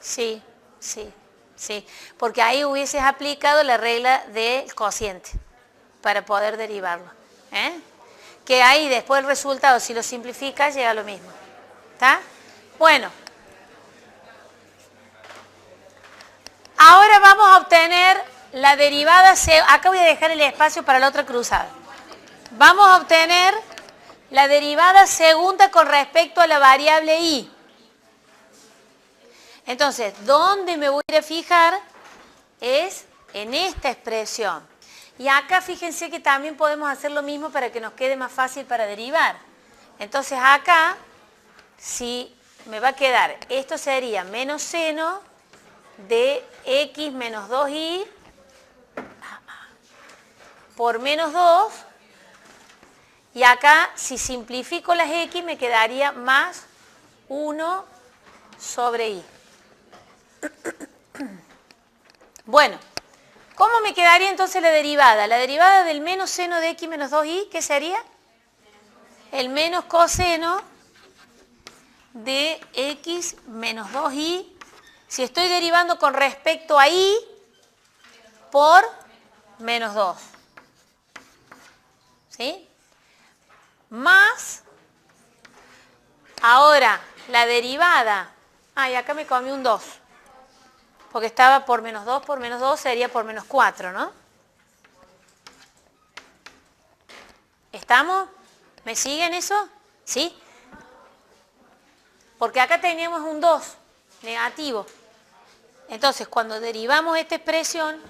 Sí, sí, sí. Porque ahí hubieses aplicado la regla del cociente para poder derivarlo. Que ahí después el resultado, si lo simplificas, llega a lo mismo. ¿Está? Bueno. Ahora vamos a obtener la derivada. Acá voy a dejar el espacio para la otra cruzada. Vamos a obtener la derivada segunda con respecto a la variable y. Entonces, ¿dónde me voy a ir a fijar? Es en esta expresión. Y acá fíjense que también podemos hacer lo mismo para que nos quede más fácil para derivar. Entonces acá, si me va a quedar, esto sería menos seno de x menos 2y por menos 2. Y acá, si simplifico las x, me quedaría más 1 sobre y. Bueno, ¿cómo me quedaría entonces la derivada? La derivada del menos seno de x menos 2y, ¿qué sería? El menos coseno de x menos 2y, si estoy derivando con respecto a y, por menos 2. ¿Sí? Más, ahora, la derivada, y acá me comí un 2, porque estaba por menos 2 sería por menos 4, ¿no? ¿Estamos? ¿Me siguen eso? ¿Sí? Porque acá teníamos un 2 negativo. Entonces, cuando derivamos esta expresión,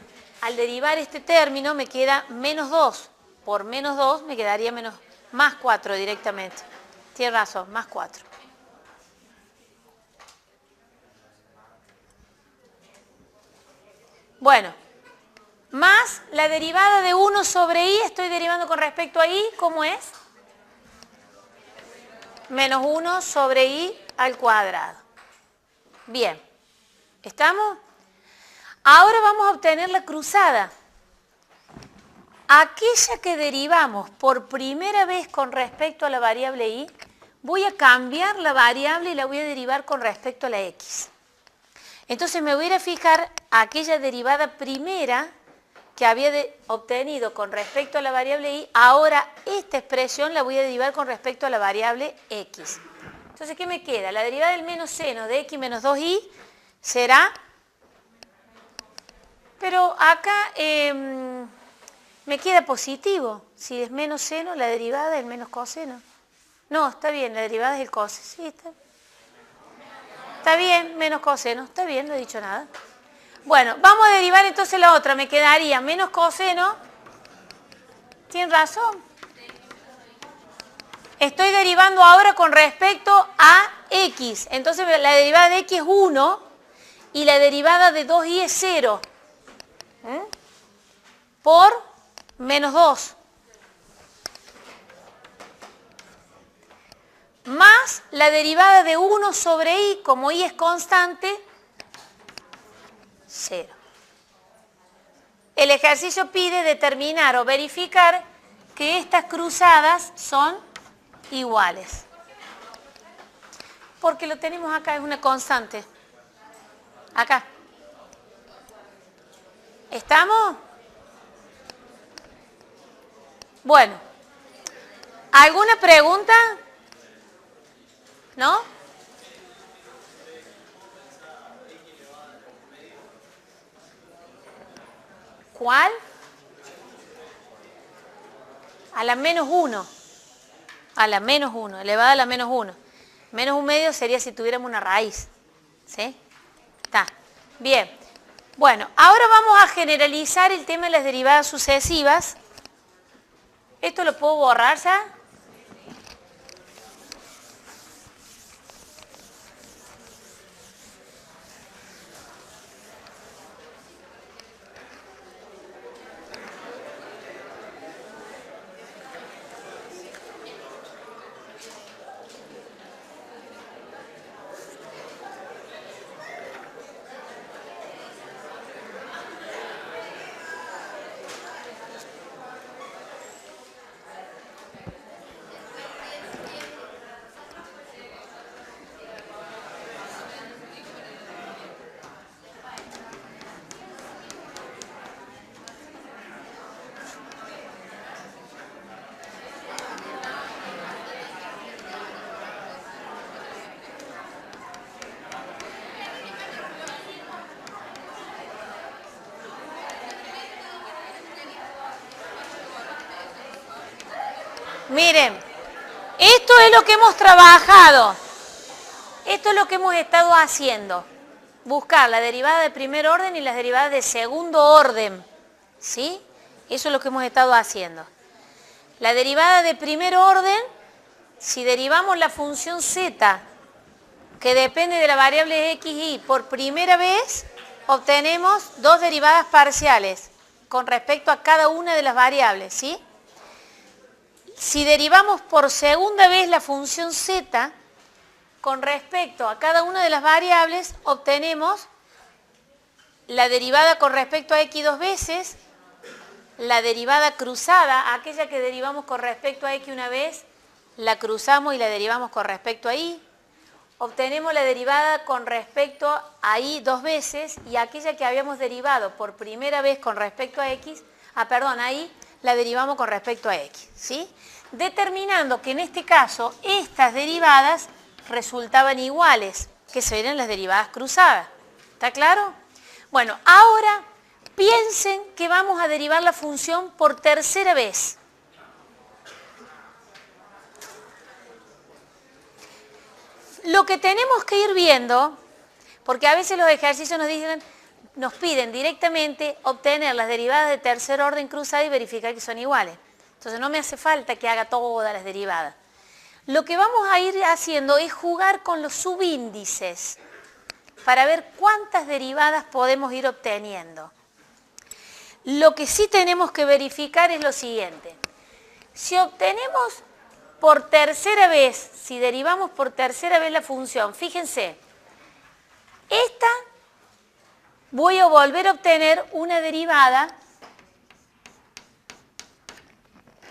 al derivar este término me queda menos 2. Por menos 2 me quedaría más 4 directamente. Tiene razón, más 4. Bueno, más la derivada de 1 sobre y, estoy derivando con respecto a y, ¿cómo es? Menos 1 sobre y al cuadrado. Bien, ¿estamos? Ahora vamos a obtener la cruzada. Aquella que derivamos por primera vez con respecto a la variable y, voy a cambiar la variable y la voy a derivar con respecto a la x. Entonces me voy a ir a fijar a aquella derivada primera que había obtenido con respecto a la variable y, ahora esta expresión la voy a derivar con respecto a la variable x. Entonces, ¿qué me queda? La derivada del menos seno de x menos 2y será, pero acá me queda positivo. Si es menos seno, la derivada es menos coseno. No, está bien, la derivada es el coseno. Sí, está bien, menos coseno. Está bien, no he dicho nada. Bueno, vamos a derivar entonces la otra. Me quedaría menos coseno. ¿Tienen razón? Estoy derivando ahora con respecto a x. Entonces la derivada de x es 1 y la derivada de 2y es 0. Por menos 2. Más la derivada de 1 sobre y, como y es constante, 0. El ejercicio pide determinar o verificar que estas cruzadas son iguales. Porque lo tenemos acá, es una constante. Acá. ¿Estamos? Bueno. ¿Alguna pregunta? ¿No? ¿Cuál? A la menos 1. A la menos 1, elevada a la menos 1. Menos 1/2 sería si tuviéramos una raíz. ¿Sí? Está. Bien. Bueno, ahora vamos a generalizar el tema de las derivadas sucesivas. ¿Esto lo puedo borrar ya? Miren, esto es lo que hemos trabajado. Esto es lo que hemos estado haciendo. Buscar la derivada de primer orden y las derivadas de segundo orden. ¿Sí? Eso es lo que hemos estado haciendo. La derivada de primer orden, si derivamos la función z, que depende de la variable x y, por primera vez, obtenemos dos derivadas parciales. con respecto a cada una de las variables, ¿sí? Si derivamos por segunda vez la función z con respecto a cada una de las variables, obtenemos la derivada con respecto a x dos veces, la derivada cruzada, aquella que derivamos con respecto a x una vez, la cruzamos y la derivamos con respecto a y. Obtenemos la derivada con respecto a y dos veces y aquella que habíamos derivado por primera vez con respecto a x, a y, la derivamos con respecto a x, ¿sí? Determinando que en este caso estas derivadas resultaban iguales, que serían las derivadas cruzadas. ¿Está claro? Bueno, ahora piensen que vamos a derivar la función por tercera vez. Lo que tenemos que ir viendo, porque a veces los ejercicios nos piden directamente obtener las derivadas de tercer orden cruzada y verificar que son iguales. Entonces no me hace falta que haga todas las derivadas. Lo que vamos a ir haciendo es jugar con los subíndices para ver cuántas derivadas podemos ir obteniendo. Lo que sí tenemos que verificar es lo siguiente. Si obtenemos por tercera vez, si derivamos por tercera vez la función, fíjense, esta voy a volver a obtener una derivada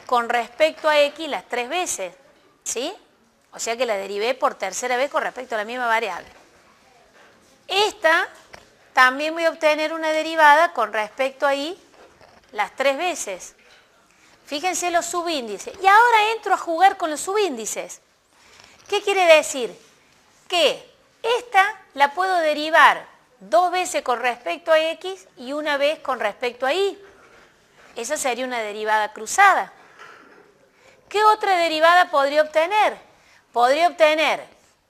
con respecto a x las tres veces, ¿sí? O sea que la derivé por tercera vez con respecto a la misma variable. Esta también voy a obtener una derivada con respecto a y las tres veces. Fíjense los subíndices. Y ahora entro a jugar con los subíndices. ¿Qué quiere decir? Que esta la puedo derivar dos veces con respecto a x y una vez con respecto a y. Esa sería una derivada cruzada. ¿Qué otra derivada podría obtener? Podría obtener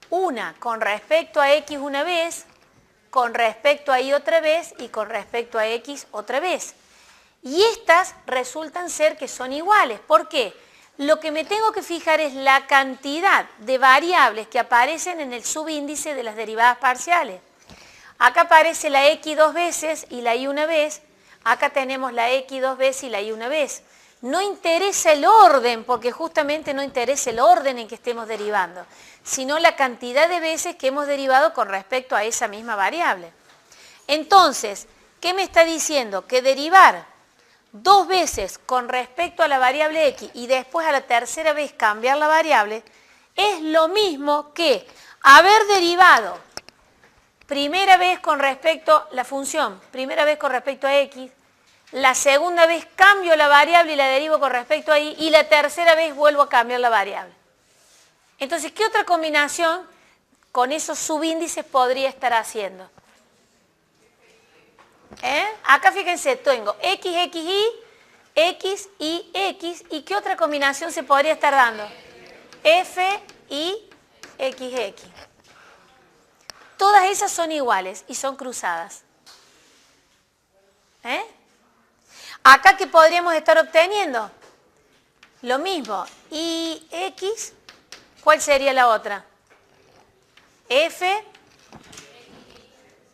una con respecto a x una vez, con respecto a y otra vez y con respecto a x otra vez. Y estas resultan ser que son iguales. ¿Por qué? Lo que me tengo que fijar es la cantidad de variables que aparecen en el subíndice de las derivadas parciales. Acá aparece la x dos veces y la y una vez. Acá tenemos la x dos veces y la y una vez. No interesa el orden, porque justamente no interesa el orden en que estemos derivando, sino la cantidad de veces que hemos derivado con respecto a esa misma variable. Entonces, ¿qué me está diciendo? Que derivar dos veces con respecto a la variable x y después a la tercera vez cambiar la variable es lo mismo que haber derivado primera vez con respecto a la función, primera vez con respecto a x, la segunda vez cambio la variable y la derivo con respecto a y, y la tercera vez vuelvo a cambiar la variable. Entonces, ¿qué otra combinación con esos subíndices podría estar haciendo? Acá fíjense, tengo x, x, y, x, y, x. ¿Y qué otra combinación se podría estar dando? F, y, x, x. Todas esas son iguales y son cruzadas. Acá, ¿qué podríamos estar obteniendo? Lo mismo. Y, x, ¿cuál sería la otra? F,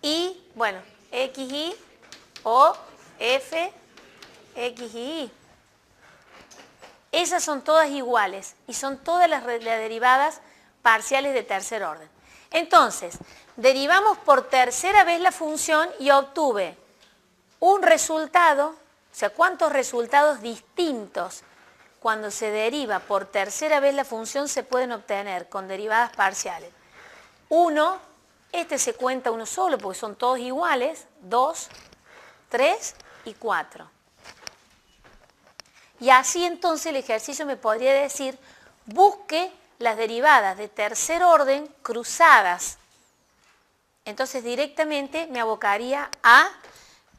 y, bueno, x, y, o f, x y y. Esas son todas iguales y son todas las derivadas parciales de tercer orden. Entonces, derivamos por tercera vez la función y obtuve un resultado, o sea, ¿cuántos resultados distintos cuando se deriva por tercera vez la función se pueden obtener con derivadas parciales? Uno, este se cuenta uno solo porque son todos iguales, 2, 3 y 4. Y así entonces el ejercicio me podría decir, busque las derivadas de tercer orden cruzadas. Entonces directamente me abocaría a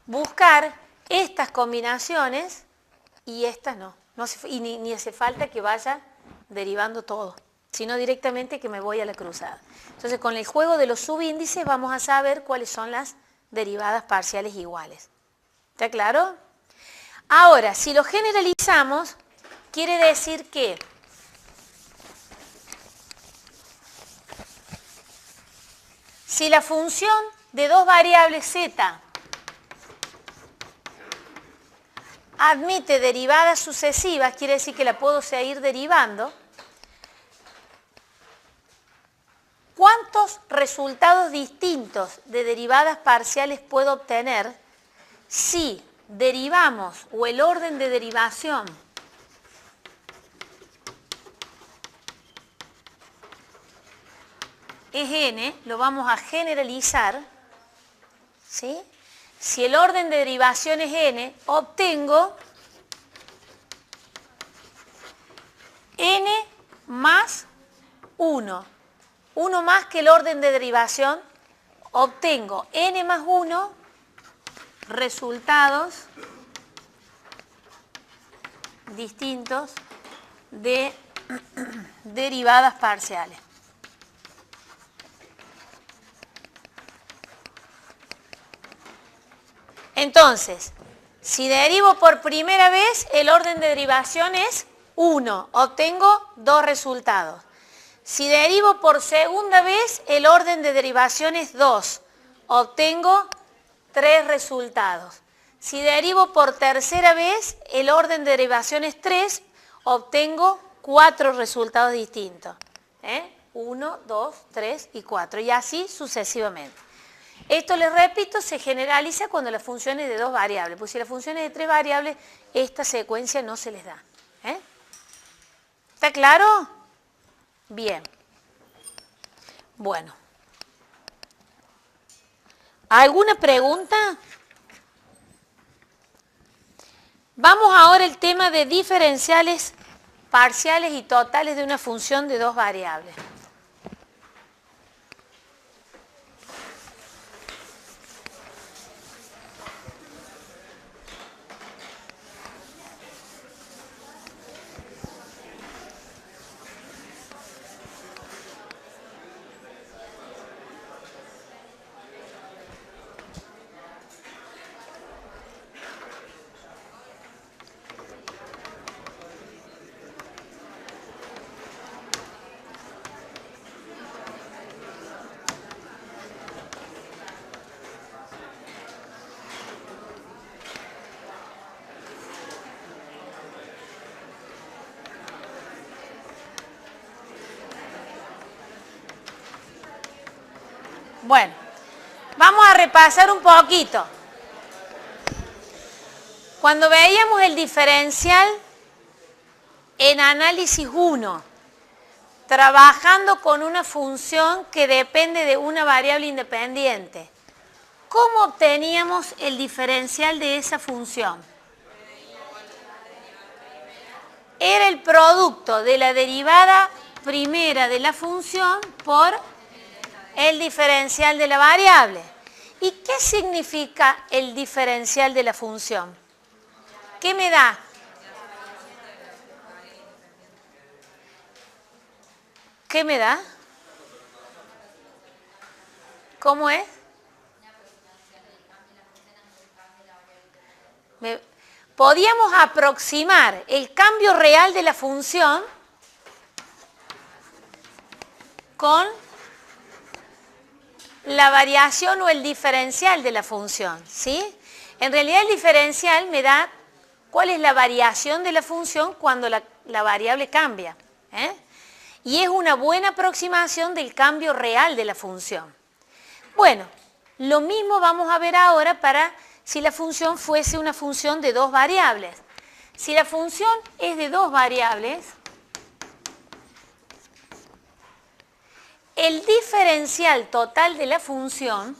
buscar estas combinaciones y estas no. Y ni hace falta que vaya derivando todo, sino directamente que me voy a la cruzada. Entonces con el juego de los subíndices vamos a saber cuáles son las derivadas parciales iguales. ¿Está claro? Ahora, si lo generalizamos, quiere decir que si la función de dos variables z admite derivadas sucesivas, quiere decir que la puedo seguir derivando. ¿Cuántos resultados distintos de derivadas parciales puedo obtener si derivamos o el orden de derivación es n, lo vamos a generalizar, ¿sí? Si el orden de derivación es n, obtengo n más 1. 1 más que el orden de derivación, obtengo n más 1 resultados distintos de derivadas parciales. Entonces, si derivo por primera vez, el orden de derivación es 1, obtengo 2 resultados. Si derivo por segunda vez, el orden de derivación es 2, obtengo 3 resultados. Si derivo por tercera vez, el orden de derivación es 3, obtengo 4 resultados distintos. 1, 2, 3 y 4, y así sucesivamente. Esto, les repito, se generaliza cuando la función es de 2 variables, pues si la función es de 3 variables, esta secuencia no se les da. ¿Está claro? Bien. Bueno. ¿Alguna pregunta? Vamos ahora al tema de diferenciales parciales y totales de una función de 2 variables. Bueno, vamos a repasar un poquito. Cuando veíamos el diferencial en análisis 1, trabajando con una función que depende de una variable independiente, ¿cómo obteníamos el diferencial de esa función? Era el producto de la derivada primera de la función por el diferencial de la variable. ¿Y qué significa el diferencial de la función? ¿Qué me da? ¿Qué me da? ¿Cómo es? Podíamos aproximar el cambio real de la función con la variación o el diferencial de la función, ¿sí? En realidad el diferencial me da cuál es la variación de la función cuando la variable cambia, y es una buena aproximación del cambio real de la función. Bueno, lo mismo vamos a ver ahora para si la función fuese una función de 2 variables. Si la función es de 2 variables, el diferencial total de la función,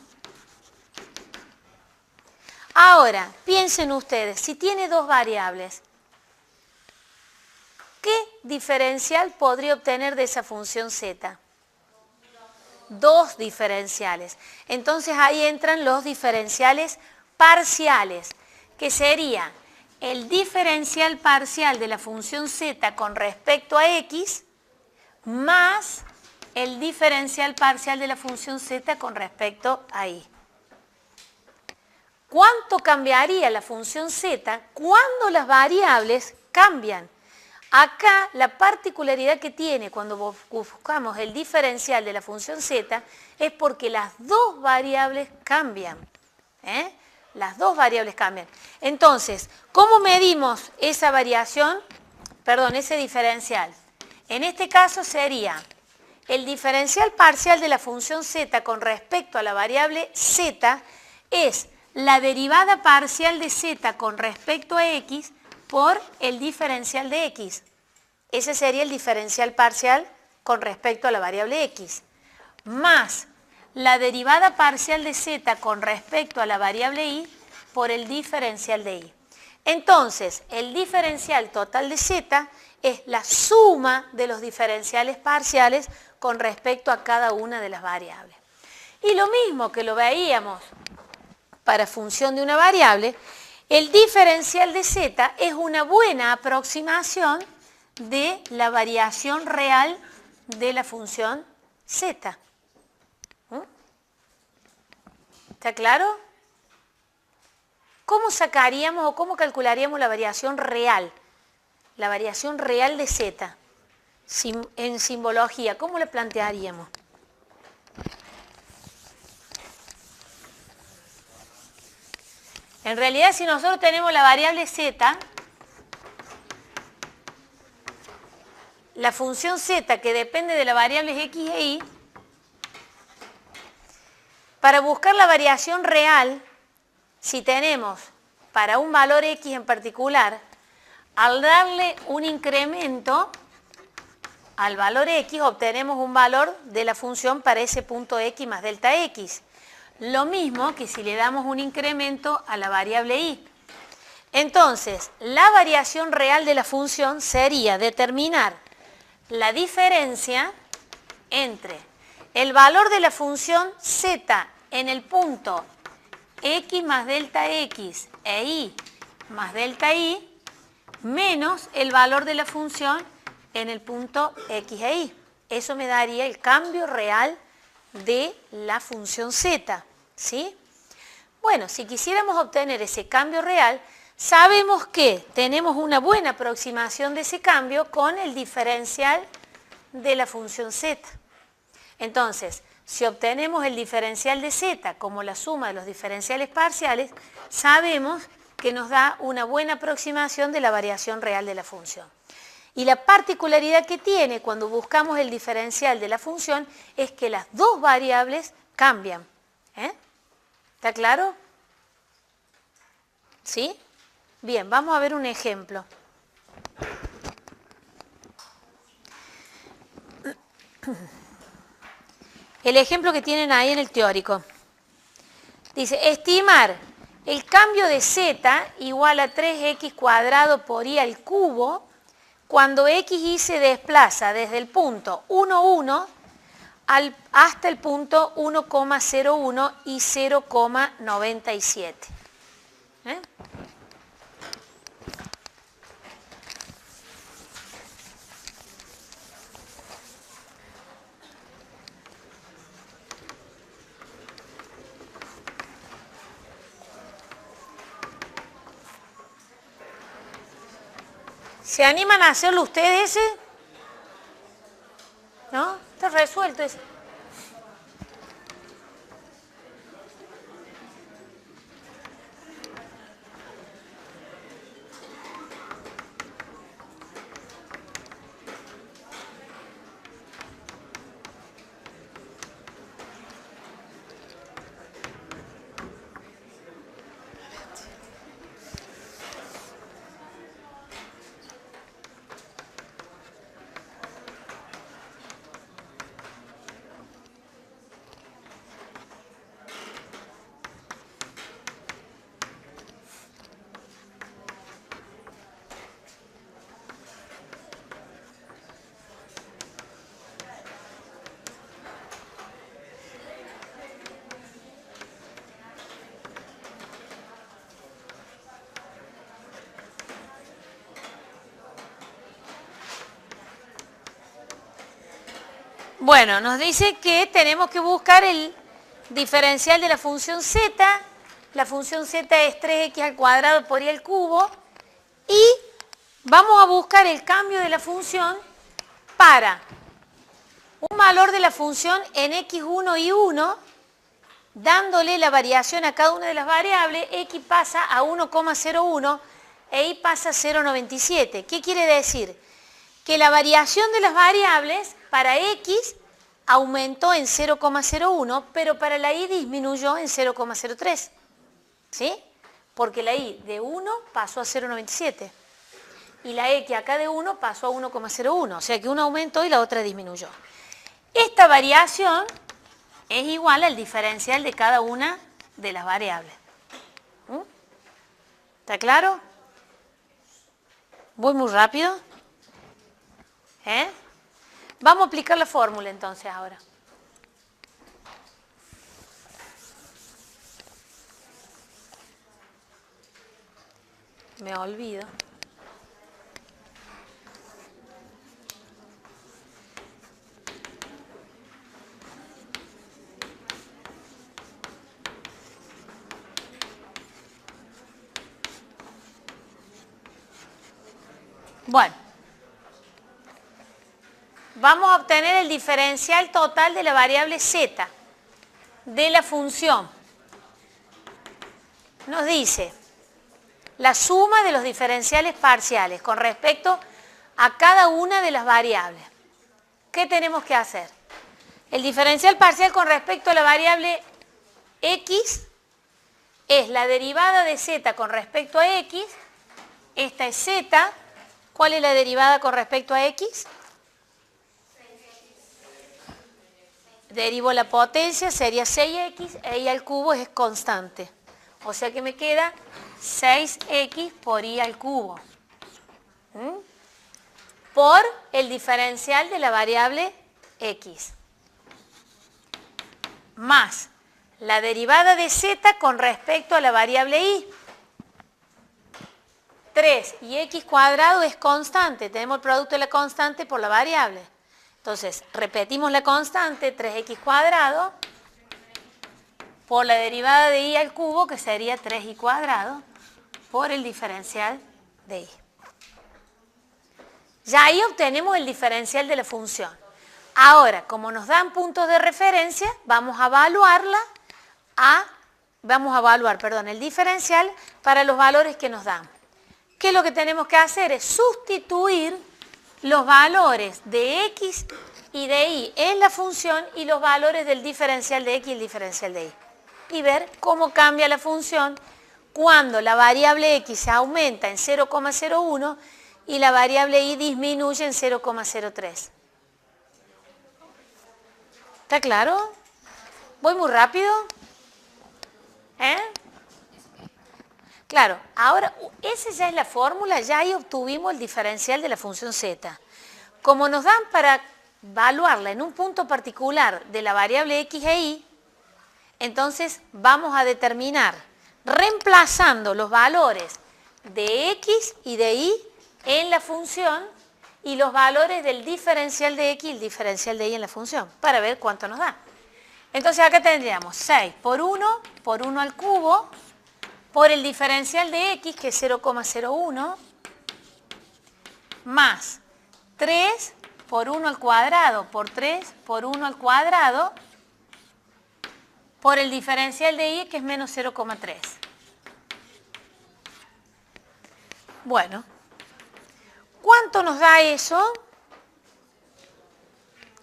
ahora piensen ustedes, si tiene 2 variables, ¿qué diferencial podría obtener de esa función z? 2 diferenciales. Entonces ahí entran los diferenciales parciales, que sería el diferencial parcial de la función z con respecto a x más el diferencial parcial de la función z con respecto a y. ¿Cuánto cambiaría la función z cuando las variables cambian? Acá la particularidad que tiene cuando buscamos el diferencial de la función z es porque las 2 variables cambian. Las dos variables cambian. Entonces, ¿cómo medimos esa variación? Perdón, ese diferencial. En este caso sería el diferencial parcial de la función z con respecto a la variable z es la derivada parcial de z con respecto a x por el diferencial de x. Ese sería el diferencial parcial con respecto a la variable x. Más la derivada parcial de z con respecto a la variable y por el diferencial de y. Entonces, el diferencial total de z es la suma de los diferenciales parciales con respecto a cada una de las variables. Y lo mismo que lo veíamos para función de una variable, el diferencial de z es una buena aproximación de la variación real de la función z. ¿Está claro? ¿Cómo sacaríamos o cómo calcularíamos la variación real? La variación real de z. En simbología, ¿cómo la plantearíamos? En realidad, si nosotros tenemos la variable z, la función z que depende de las variables x e y, para buscar la variación real, si tenemos para un valor x en particular, al darle un incremento al valor x, obtenemos un valor de la función para ese punto x más delta x. Lo mismo que si le damos un incremento a la variable y. Entonces, la variación real de la función sería determinar la diferencia entre el valor de la función z en el punto x más delta x e y más delta y menos el valor de la función en el punto x e y. Eso me daría el cambio real de la función z, ¿sí? Bueno, si quisiéramos obtener ese cambio real, sabemos que tenemos una buena aproximación de ese cambio con el diferencial de la función z. Entonces, si obtenemos el diferencial de z como la suma de los diferenciales parciales, sabemos que nos da una buena aproximación de la variación real de la función. Y la particularidad que tiene cuando buscamos el diferencial de la función es que las dos variables cambian. ¿Está claro? ¿Sí? Bien, vamos a ver un ejemplo. El ejemplo que tienen ahí en el teórico. Dice, estimar el cambio de z igual a 3x cuadrado por y al cubo cuando x y se desplaza desde el punto 1, 1 hasta el punto 1,01 y 0,97. ¿Se animan a hacerlo ustedes ese? ¿No? Está resuelto ese. Bueno, nos dice que tenemos que buscar el diferencial de la función z. La función z es 3x al cuadrado por y al cubo. Y vamos a buscar el cambio de la función para un valor de la función en x1 y 1 dándole la variación a cada una de las variables, x pasa a 1,01 e y pasa a 0,97. ¿Qué quiere decir? Que la variación de las variables para x aumentó en 0,01, pero para la y disminuyó en 0,03. ¿Sí? Porque la y de 1 pasó a 0,97. Y la x acá de 1 pasó a 1,01. O sea que una aumentó y la otra disminuyó. Esta variación es igual al diferencial de cada una de las variables. ¿Está claro? ¿Voy muy rápido? Vamos a aplicar la fórmula entonces ahora. Me olvido. Bueno, vamos a obtener el diferencial total de la variable z de la función. Nos dice la suma de los diferenciales parciales con respecto a cada una de las variables. ¿Qué tenemos que hacer? El diferencial parcial con respecto a la variable x es la derivada de z con respecto a x. Esta es z. ¿Cuál es la derivada con respecto a x? Derivo la potencia, sería 6x, e y al cubo es constante. O sea que me queda 6x por y al cubo. Por el diferencial de la variable x. Más la derivada de z con respecto a la variable y. 3 y x cuadrado es constante. Tenemos el producto de la constante por la variable. Entonces, repetimos la constante, 3x cuadrado, por la derivada de y al cubo, que sería 3y cuadrado, por el diferencial de y. Ya ahí obtenemos el diferencial de la función. Ahora, como nos dan puntos de referencia, vamos a evaluar el diferencial para los valores que nos dan. ¿Qué es lo que tenemos que hacer? Es sustituir los valores de x y de y en la función y los valores del diferencial de x y el diferencial de y. Y ver cómo cambia la función cuando la variable x aumenta en 0,01 y la variable y disminuye en 0,03. ¿Está claro? ¿Voy muy rápido? Claro, ahora esa ya es la fórmula, ya ahí obtuvimos el diferencial de la función z. Como nos dan para evaluarla en un punto particular de la variable x e y, entonces vamos a determinar, reemplazando los valores de x y de y en la función y los valores del diferencial de x y el diferencial de y en la función, para ver cuánto nos da. Entonces acá tendríamos 6 por 1 al cubo, por el diferencial de x, que es 0,01, más 3 por 1 al cuadrado, por 3 por 1 al cuadrado, por el diferencial de y, que es menos 0,3. Bueno, ¿cuánto nos da eso?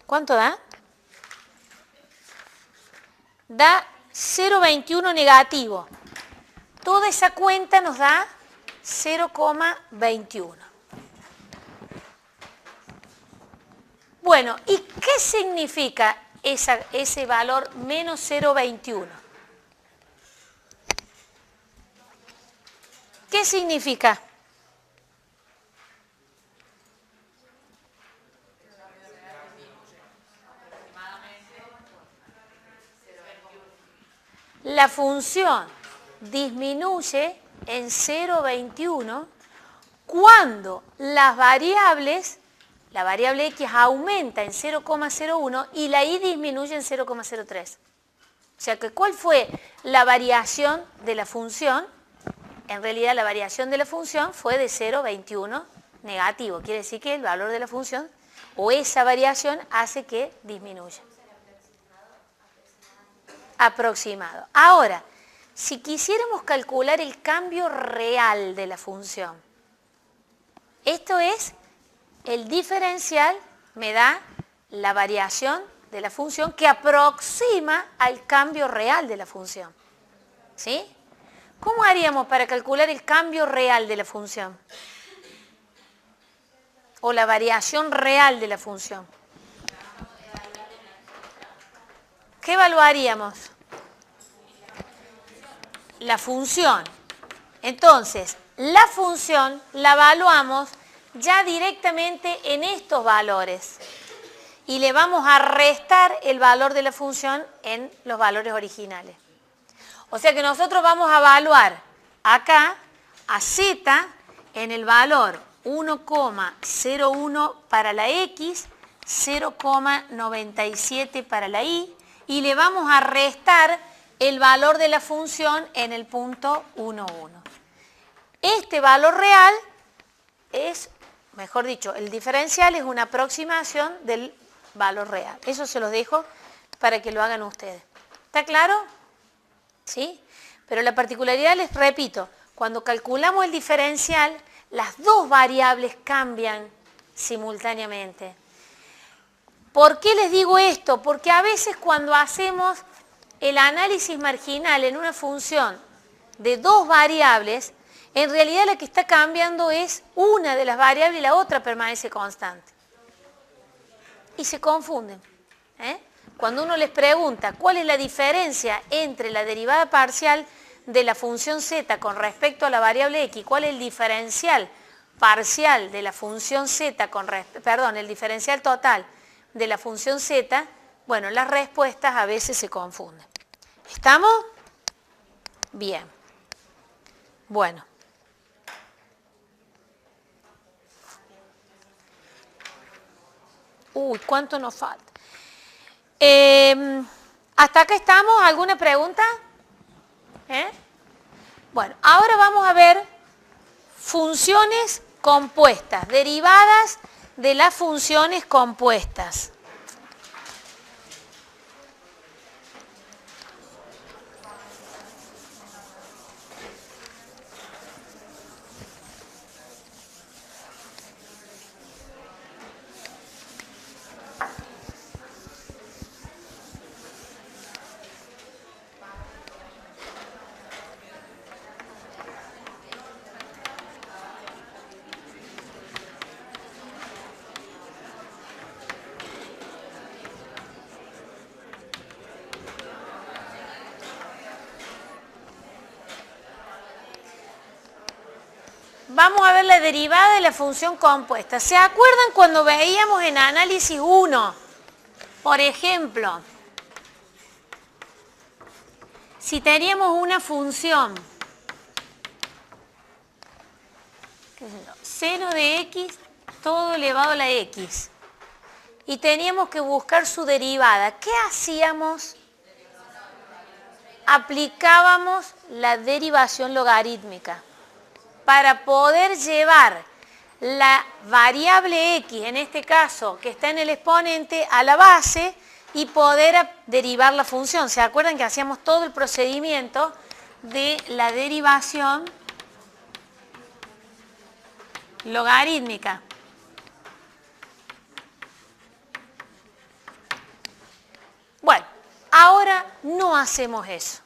¿Cuánto da? Da 0,21 negativo. Toda esa cuenta nos da 0,21. Bueno, ¿y qué significa ese valor menos 0,21? ¿Qué significa? La función disminuye en 0,21 cuando las variables, la variable x aumenta en 0,01 y la y disminuye en 0,03. O sea que ¿cuál fue la variación de la función? En realidad la variación de la función fue de 0,21 negativo. Quiere decir que el valor de la función o esa variación hace que disminuya. aproximado. Ahora, si quisiéramos calcular el cambio real de la función, esto es el diferencial, me da la variación de la función que aproxima al cambio real de la función. ¿Sí? ¿Cómo haríamos para calcular el cambio real de la función? O la variación real de la función. ¿Qué evaluaríamos? La función. Entonces, la función la evaluamos ya directamente en estos valores. Y le vamos a restar el valor de la función en los valores originales. O sea que nosotros vamos a evaluar acá a z en el valor 1,01 para la x, 0,97 para la y le vamos a restar el valor de la función en el punto 1,1. Este valor real es, mejor dicho, el diferencial es una aproximación del valor real. Eso se los dejo para que lo hagan ustedes. ¿Está claro? ¿Sí? Pero la particularidad, les repito, cuando calculamos el diferencial, las dos variables cambian simultáneamente. ¿Por qué les digo esto? Porque a veces cuando hacemos el análisis marginal en una función de dos variables, en realidad la que está cambiando es una de las variables y la otra permanece constante. Y se confunden. Cuando uno les pregunta cuál es la diferencia entre la derivada parcial de la función z con respecto a la variable x, cuál es el diferencial parcial de la función z el diferencial total de la función z, bueno, las respuestas a veces se confunden. ¿Estamos? Bien. Bueno. Uy, ¿cuánto nos falta? ¿Hasta acá estamos? ¿Alguna pregunta? Bueno, ahora vamos a ver funciones compuestas, derivadas de las funciones compuestas. Vamos a ver la derivada de la función compuesta. ¿Se acuerdan cuando veíamos en análisis 1? Por ejemplo, si teníamos una función, seno de x todo elevado a la x, y teníamos que buscar su derivada, ¿qué hacíamos? Aplicábamos la derivación logarítmica para poder llevar la variable x, en este caso que está en el exponente, a la base y poder derivar la función. ¿Se acuerdan que hacíamos todo el procedimiento de la derivación logarítmica? Bueno, ahora no hacemos eso.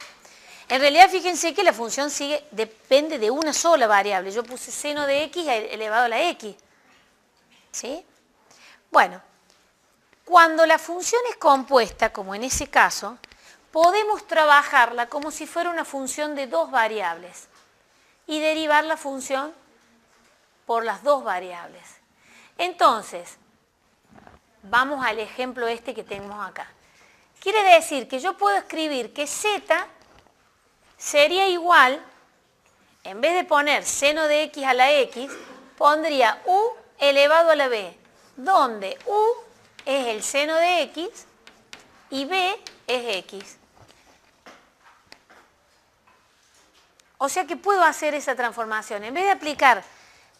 En realidad, fíjense que la función depende de una sola variable. Yo puse seno de x elevado a la x. ¿Sí? Bueno, cuando la función es compuesta, como en ese caso, podemos trabajarla como si fuera una función de dos variables y derivar la función por las dos variables. Entonces, vamos al ejemplo este que tenemos acá. Quiere decir que yo puedo escribir que z sería igual, en vez de poner seno de x a la x, pondría u elevado a la b, donde u es el seno de x y b es x. O sea que puedo hacer esa transformación. En vez de aplicar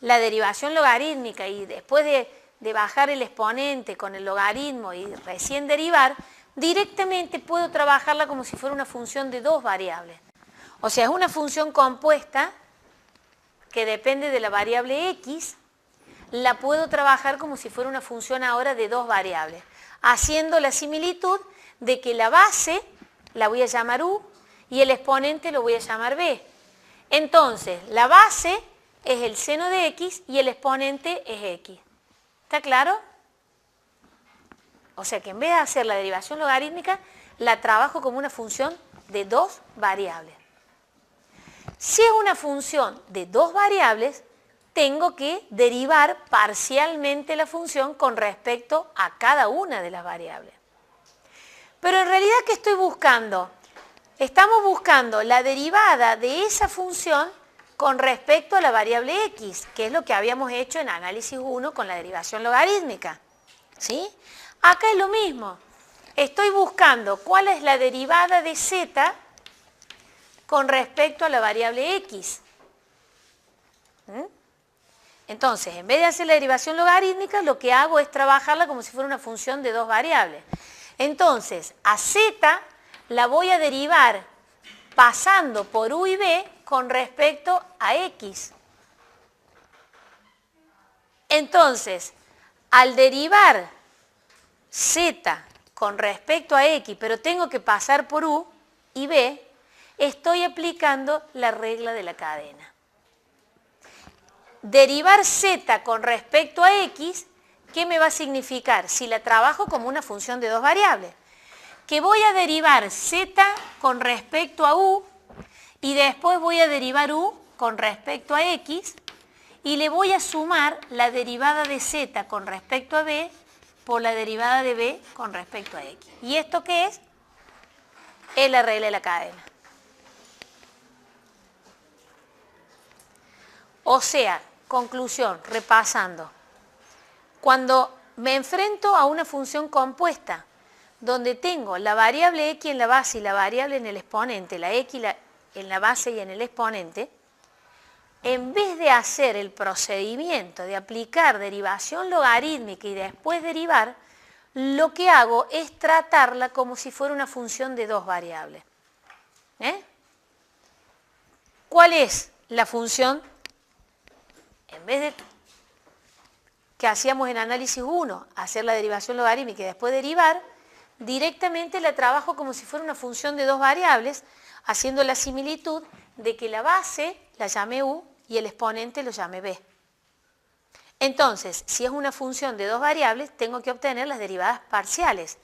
la derivación logarítmica y después de bajar el exponente con el logaritmo y recién derivar, directamente puedo trabajarla como si fuera una función de dos variables. O sea, es una función compuesta que depende de la variable x, la puedo trabajar como si fuera una función ahora de dos variables, haciendo la similitud de que la base la voy a llamar u y el exponente lo voy a llamar b. Entonces, la base es el seno de x y el exponente es x. ¿Está claro? O sea que en vez de hacer la derivación logarítmica, la trabajo como una función de dos variables. Si es una función de dos variables, tengo que derivar parcialmente la función con respecto a cada una de las variables. Pero en realidad, ¿qué estoy buscando? Estamos buscando la derivada de esa función con respecto a la variable x, que es lo que habíamos hecho en análisis 1 con la derivación logarítmica. ¿Sí? Acá es lo mismo. Estoy buscando cuál es la derivada de z con respecto a la variable x. Entonces, en vez de hacer la derivación logarítmica, lo que hago es trabajarla como si fuera una función de dos variables. Entonces, a z la voy a derivar pasando por u y b con respecto a x. Entonces, al derivar z con respecto a x, pero tengo que pasar por u y b, estoy aplicando la regla de la cadena. Derivar z con respecto a x, ¿qué me va a significar? Si la trabajo como una función de dos variables, que voy a derivar z con respecto a u y después voy a derivar u con respecto a x y le voy a sumar la derivada de z con respecto a b por la derivada de b con respecto a x. ¿Y esto qué es? Es la regla de la cadena. O sea, conclusión, repasando. Cuando me enfrento a una función compuesta donde tengo la variable x en la base y la variable en el exponente, la x en la base y en el exponente, en vez de hacer el procedimiento de aplicar derivación logarítmica y después derivar, lo que hago es tratarla como si fuera una función de dos variables. ¿Cuál es la función? En vez de que hacíamos en análisis 1, hacer la derivación logarítmica y después derivar, directamente la trabajo como si fuera una función de dos variables, haciendo la similitud de que la base la llame u y el exponente lo llame b. Entonces, si es una función de dos variables, tengo que obtener las derivadas parciales.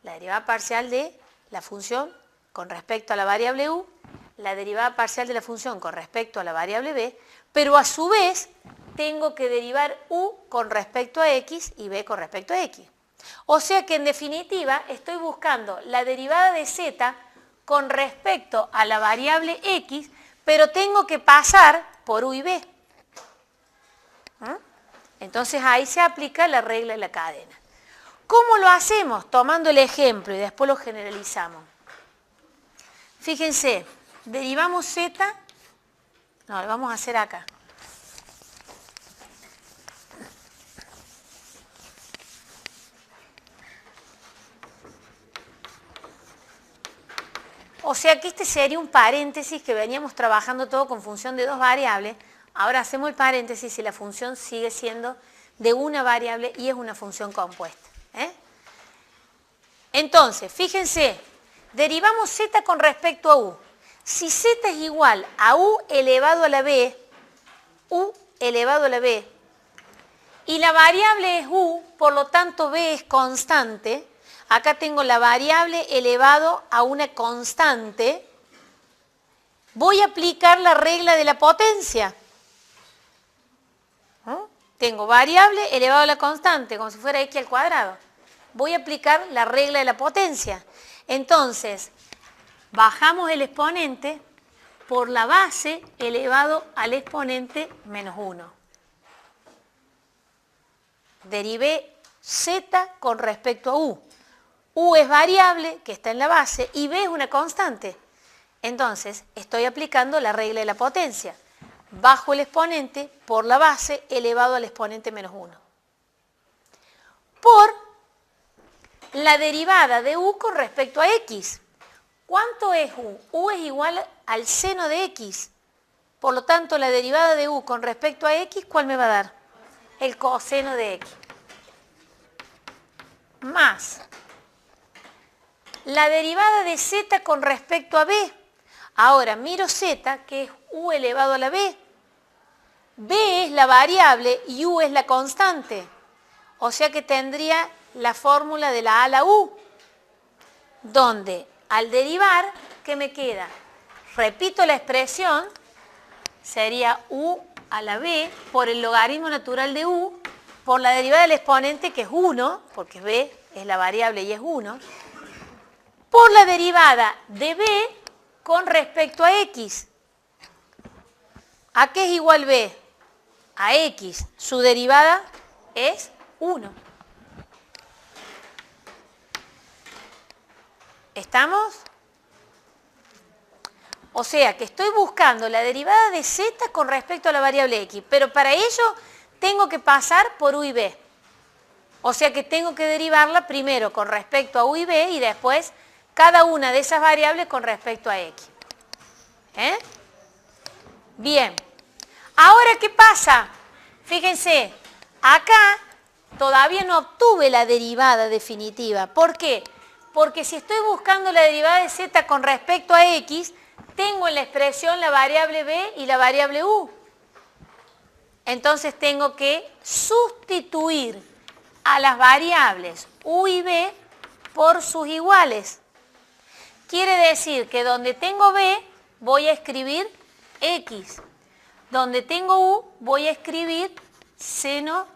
La derivada parcial de la función con respecto a la variable u, la derivada parcial de la función con respecto a la variable b, pero a su vez tengo que derivar u con respecto a x y b con respecto a x. O sea que en definitiva estoy buscando la derivada de z con respecto a la variable x, pero tengo que pasar por u y b. Entonces ahí se aplica la regla de la cadena. ¿Cómo lo hacemos? Tomando el ejemplo y después lo generalizamos. Fíjense, derivamos z, no, lo vamos a hacer acá. O sea que este sería un paréntesis que veníamos trabajando todo con función de dos variables. Ahora hacemos el paréntesis y la función sigue siendo de una variable y es una función compuesta. Entonces, fíjense, derivamos z con respecto a u. Si z es igual a u elevado a la b, y la variable es u, por lo tanto b es constante, acá tengo la variable elevado a una constante, voy a aplicar la regla de la potencia. Tengo variable elevado a la constante, como si fuera x al cuadrado. Voy a aplicar la regla de la potencia. Entonces, bajamos el exponente por la base elevado al exponente menos 1. Derivé z con respecto a u. U es variable que está en la base y b es una constante. Entonces, estoy aplicando la regla de la potencia. Bajo el exponente por la base elevado al exponente menos 1. Por la derivada de u con respecto a x. ¿Cuánto es u? U es igual al seno de x. Por lo tanto, la derivada de u con respecto a x, ¿cuál me va a dar? El coseno de x. Más la derivada de z con respecto a b. Ahora miro z, que es u elevado a la b. b es la variable y u es la constante. O sea que tendría la fórmula de la a a la u, donde al derivar, ¿qué me queda? Repito la expresión, sería u a la b por el logaritmo natural de u, por la derivada del exponente, que es 1, porque b es la variable y es 1, por la derivada de b con respecto a x. ¿A qué es igual b? A x. Su derivada es 1. ¿Estamos? O sea que estoy buscando la derivada de z con respecto a la variable x, pero para ello tengo que pasar por u y b. O sea que tengo que derivarla primero con respecto a u y b y después cada una de esas variables con respecto a x. Bien. Ahora, ¿qué pasa? Fíjense, acá todavía no obtuve la derivada definitiva. ¿Por qué? Porque si estoy buscando la derivada de z con respecto a x, tengo en la expresión la variable b y la variable u. Entonces tengo que sustituir a las variables u y b por sus iguales. Quiere decir que donde tengo b voy a escribir x. Donde tengo u voy a escribir seno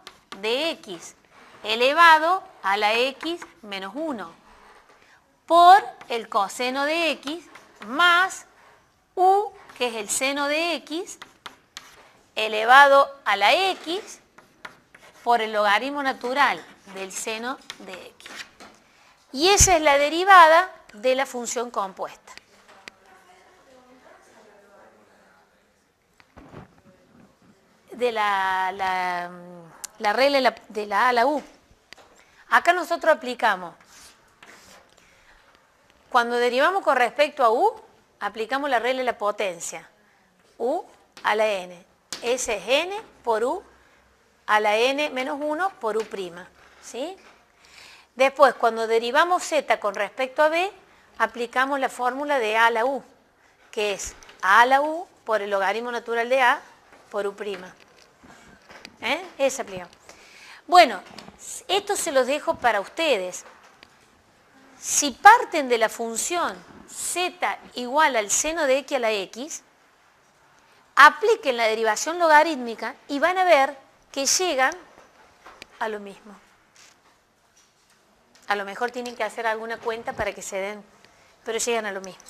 de x elevado a la x menos 1 por el coseno de x más u, que es el seno de x, elevado a la x por el logaritmo natural del seno de x. Y esa es la derivada de la función compuesta. De la regla de la a a la u. Acá nosotros aplicamos, cuando derivamos con respecto a u, aplicamos la regla de la potencia. U a la n. Ese es n por u a la n menos 1 por u'. ¿Sí? Después, cuando derivamos z con respecto a b, aplicamos la fórmula de a a la u, que es a a la u por el logaritmo natural de a por u'. Esa aplicamos. Bueno, esto se los dejo para ustedes. Si parten de la función z igual al seno de x a la x, apliquen la derivación logarítmica y van a ver que llegan a lo mismo. A lo mejor tienen que hacer alguna cuenta para que se den, pero llegan a lo mismo.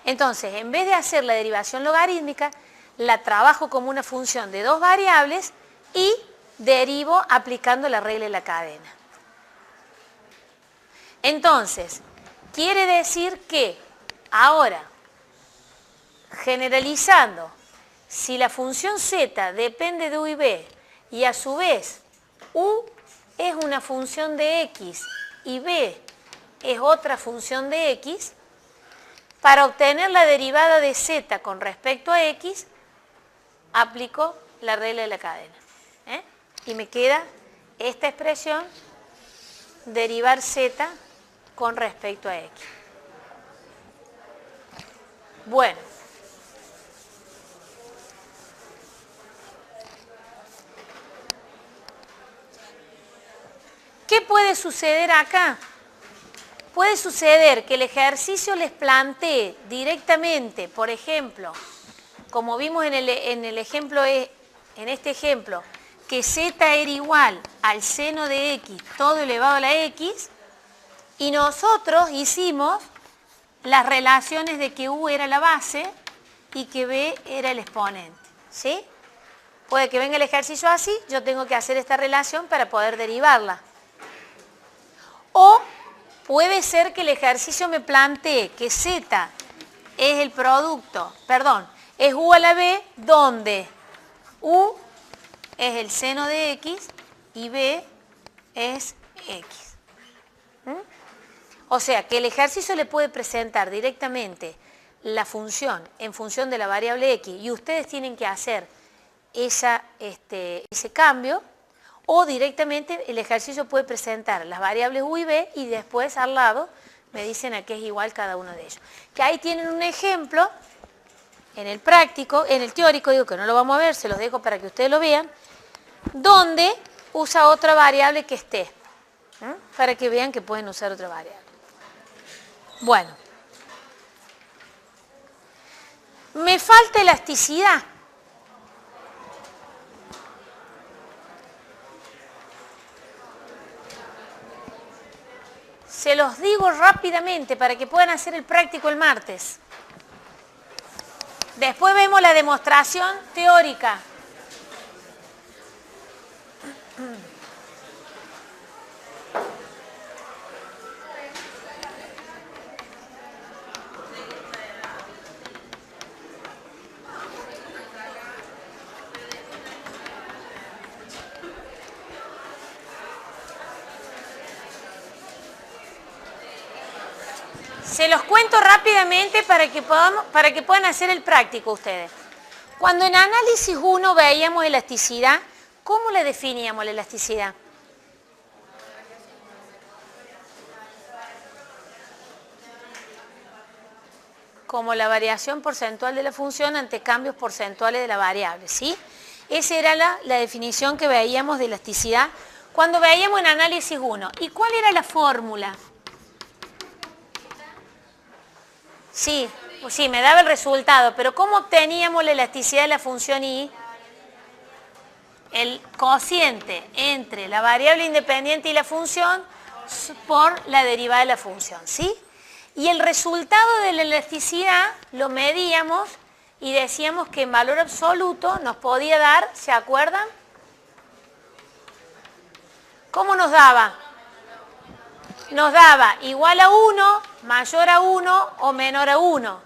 Entonces, en vez de hacer la derivación logarítmica, la trabajo como una función de dos variables y derivo aplicando la regla de la cadena. Entonces, quiere decir que ahora, generalizando, si la función z depende de u y b y a su vez u es una función de x y b es otra función de x, para obtener la derivada de z con respecto a x, aplico la regla de la cadena. Y me queda esta expresión, derivar z con respecto a x. Bueno. ¿Qué puede suceder acá? Puede suceder que el ejercicio les plantee directamente, por ejemplo, como vimos en este ejemplo, que z era igual al seno de x todo elevado a la x, y nosotros hicimos las relaciones de que u era la base y que b era el exponente. ¿Sí? Puede que venga el ejercicio así, yo tengo que hacer esta relación para poder derivarla. O puede ser que el ejercicio me plantee que z es el producto, es u a la b, donde u es el seno de x y b es x. O sea, que el ejercicio le puede presentar directamente la función en función de la variable x y ustedes tienen que hacer ese cambio, o directamente el ejercicio puede presentar las variables u y b y después al lado me dicen a qué es igual cada uno de ellos. Que ahí tienen un ejemplo en el práctico, en el teórico, digo que no lo vamos a ver, se los dejo para que ustedes lo vean, donde usa otra variable que es t, para que vean que pueden usar otra variable. Bueno, me falta elasticidad. Se los digo rápidamente para que puedan hacer el práctico el martes. Después vemos la demostración teórica. Se los cuento rápidamente para que puedan hacer el práctico ustedes. Cuando en análisis 1 veíamos elasticidad, ¿cómo le definíamos la elasticidad? Como la variación porcentual de la función ante cambios porcentuales de la variable, ¿sí? Esa era la definición que veíamos de elasticidad cuando veíamos en análisis 1. ¿Y cuál era la fórmula? Sí, me daba el resultado, pero ¿cómo obteníamos la elasticidad de la función y? El cociente entre la variable independiente y la función por la derivada de la función, ¿sí? Y el resultado de la elasticidad lo medíamos y decíamos que en valor absoluto nos podía dar, ¿se acuerdan? ¿Cómo nos daba? Nos daba igual a 1, mayor a 1 o menor a 1.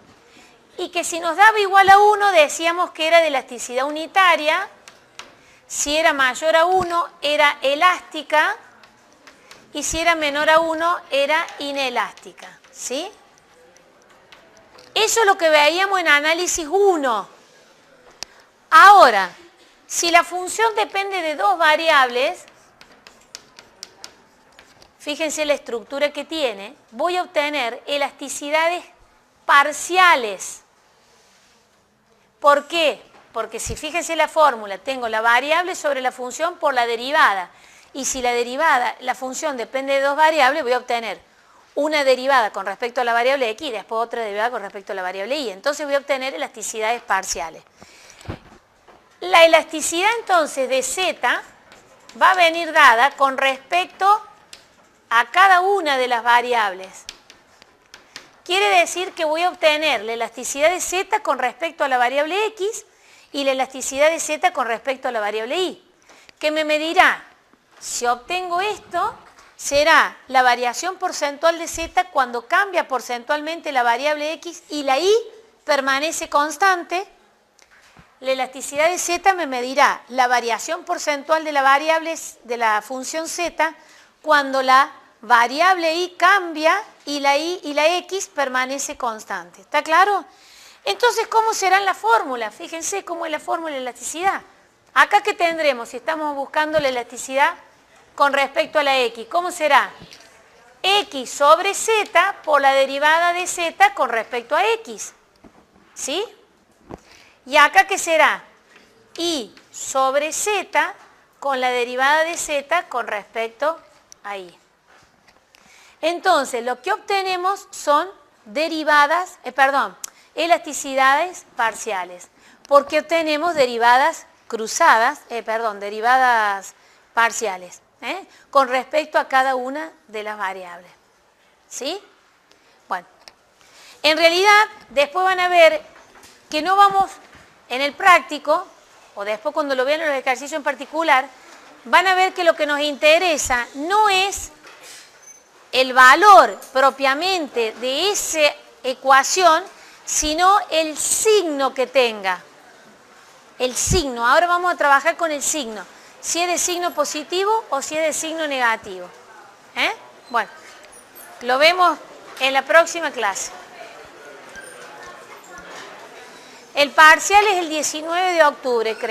Y que si nos daba igual a 1 decíamos que era de elasticidad unitaria, si era mayor a 1 era elástica y si era menor a 1 era inelástica, ¿sí? Eso es lo que veíamos en análisis 1. Ahora, si la función depende de dos variables, fíjense la estructura que tiene, voy a obtener elasticidades parciales. ¿Por qué? Porque si fíjense la fórmula, tengo la variable sobre la función por la derivada. Y si la función depende de dos variables, voy a obtener una derivada con respecto a la variable x y después otra derivada con respecto a la variable y. Entonces voy a obtener elasticidades parciales. La elasticidad entonces de z va a venir dada con respecto a cada una de las variables. Quiere decir que voy a obtener la elasticidad de z con respecto a la variable x y la elasticidad de z con respecto a la variable y, que me medirá, si obtengo esto, será la variación porcentual de z cuando cambia porcentualmente la variable x y la y permanece constante. La elasticidad de z me medirá la variación porcentual de la variable de la función z cuando la variable y cambia y la x permanece constante. ¿Está claro? Entonces, ¿cómo serán las fórmulas? Fíjense cómo es la fórmula de elasticidad. Acá, ¿qué tendremos si estamos buscando la elasticidad con respecto a la x? ¿Cómo será? X sobre z por la derivada de z con respecto a x. ¿Sí? Y acá, ¿qué será? Y sobre z con la derivada de z con respecto a y. Entonces, lo que obtenemos son elasticidades parciales, porque obtenemos derivadas cruzadas, derivadas parciales, con respecto a cada una de las variables. ¿Sí? Bueno, en realidad, después van a ver que no vamos en el práctico, o después cuando lo vean en los ejercicios en particular, van a ver que lo que nos interesa no es el valor propiamente de esa ecuación, sino el signo que tenga. El signo. Ahora vamos a trabajar con el signo. Si es de signo positivo o si es de signo negativo. Bueno. Lo vemos en la próxima clase. El parcial es el 19 de octubre, creo.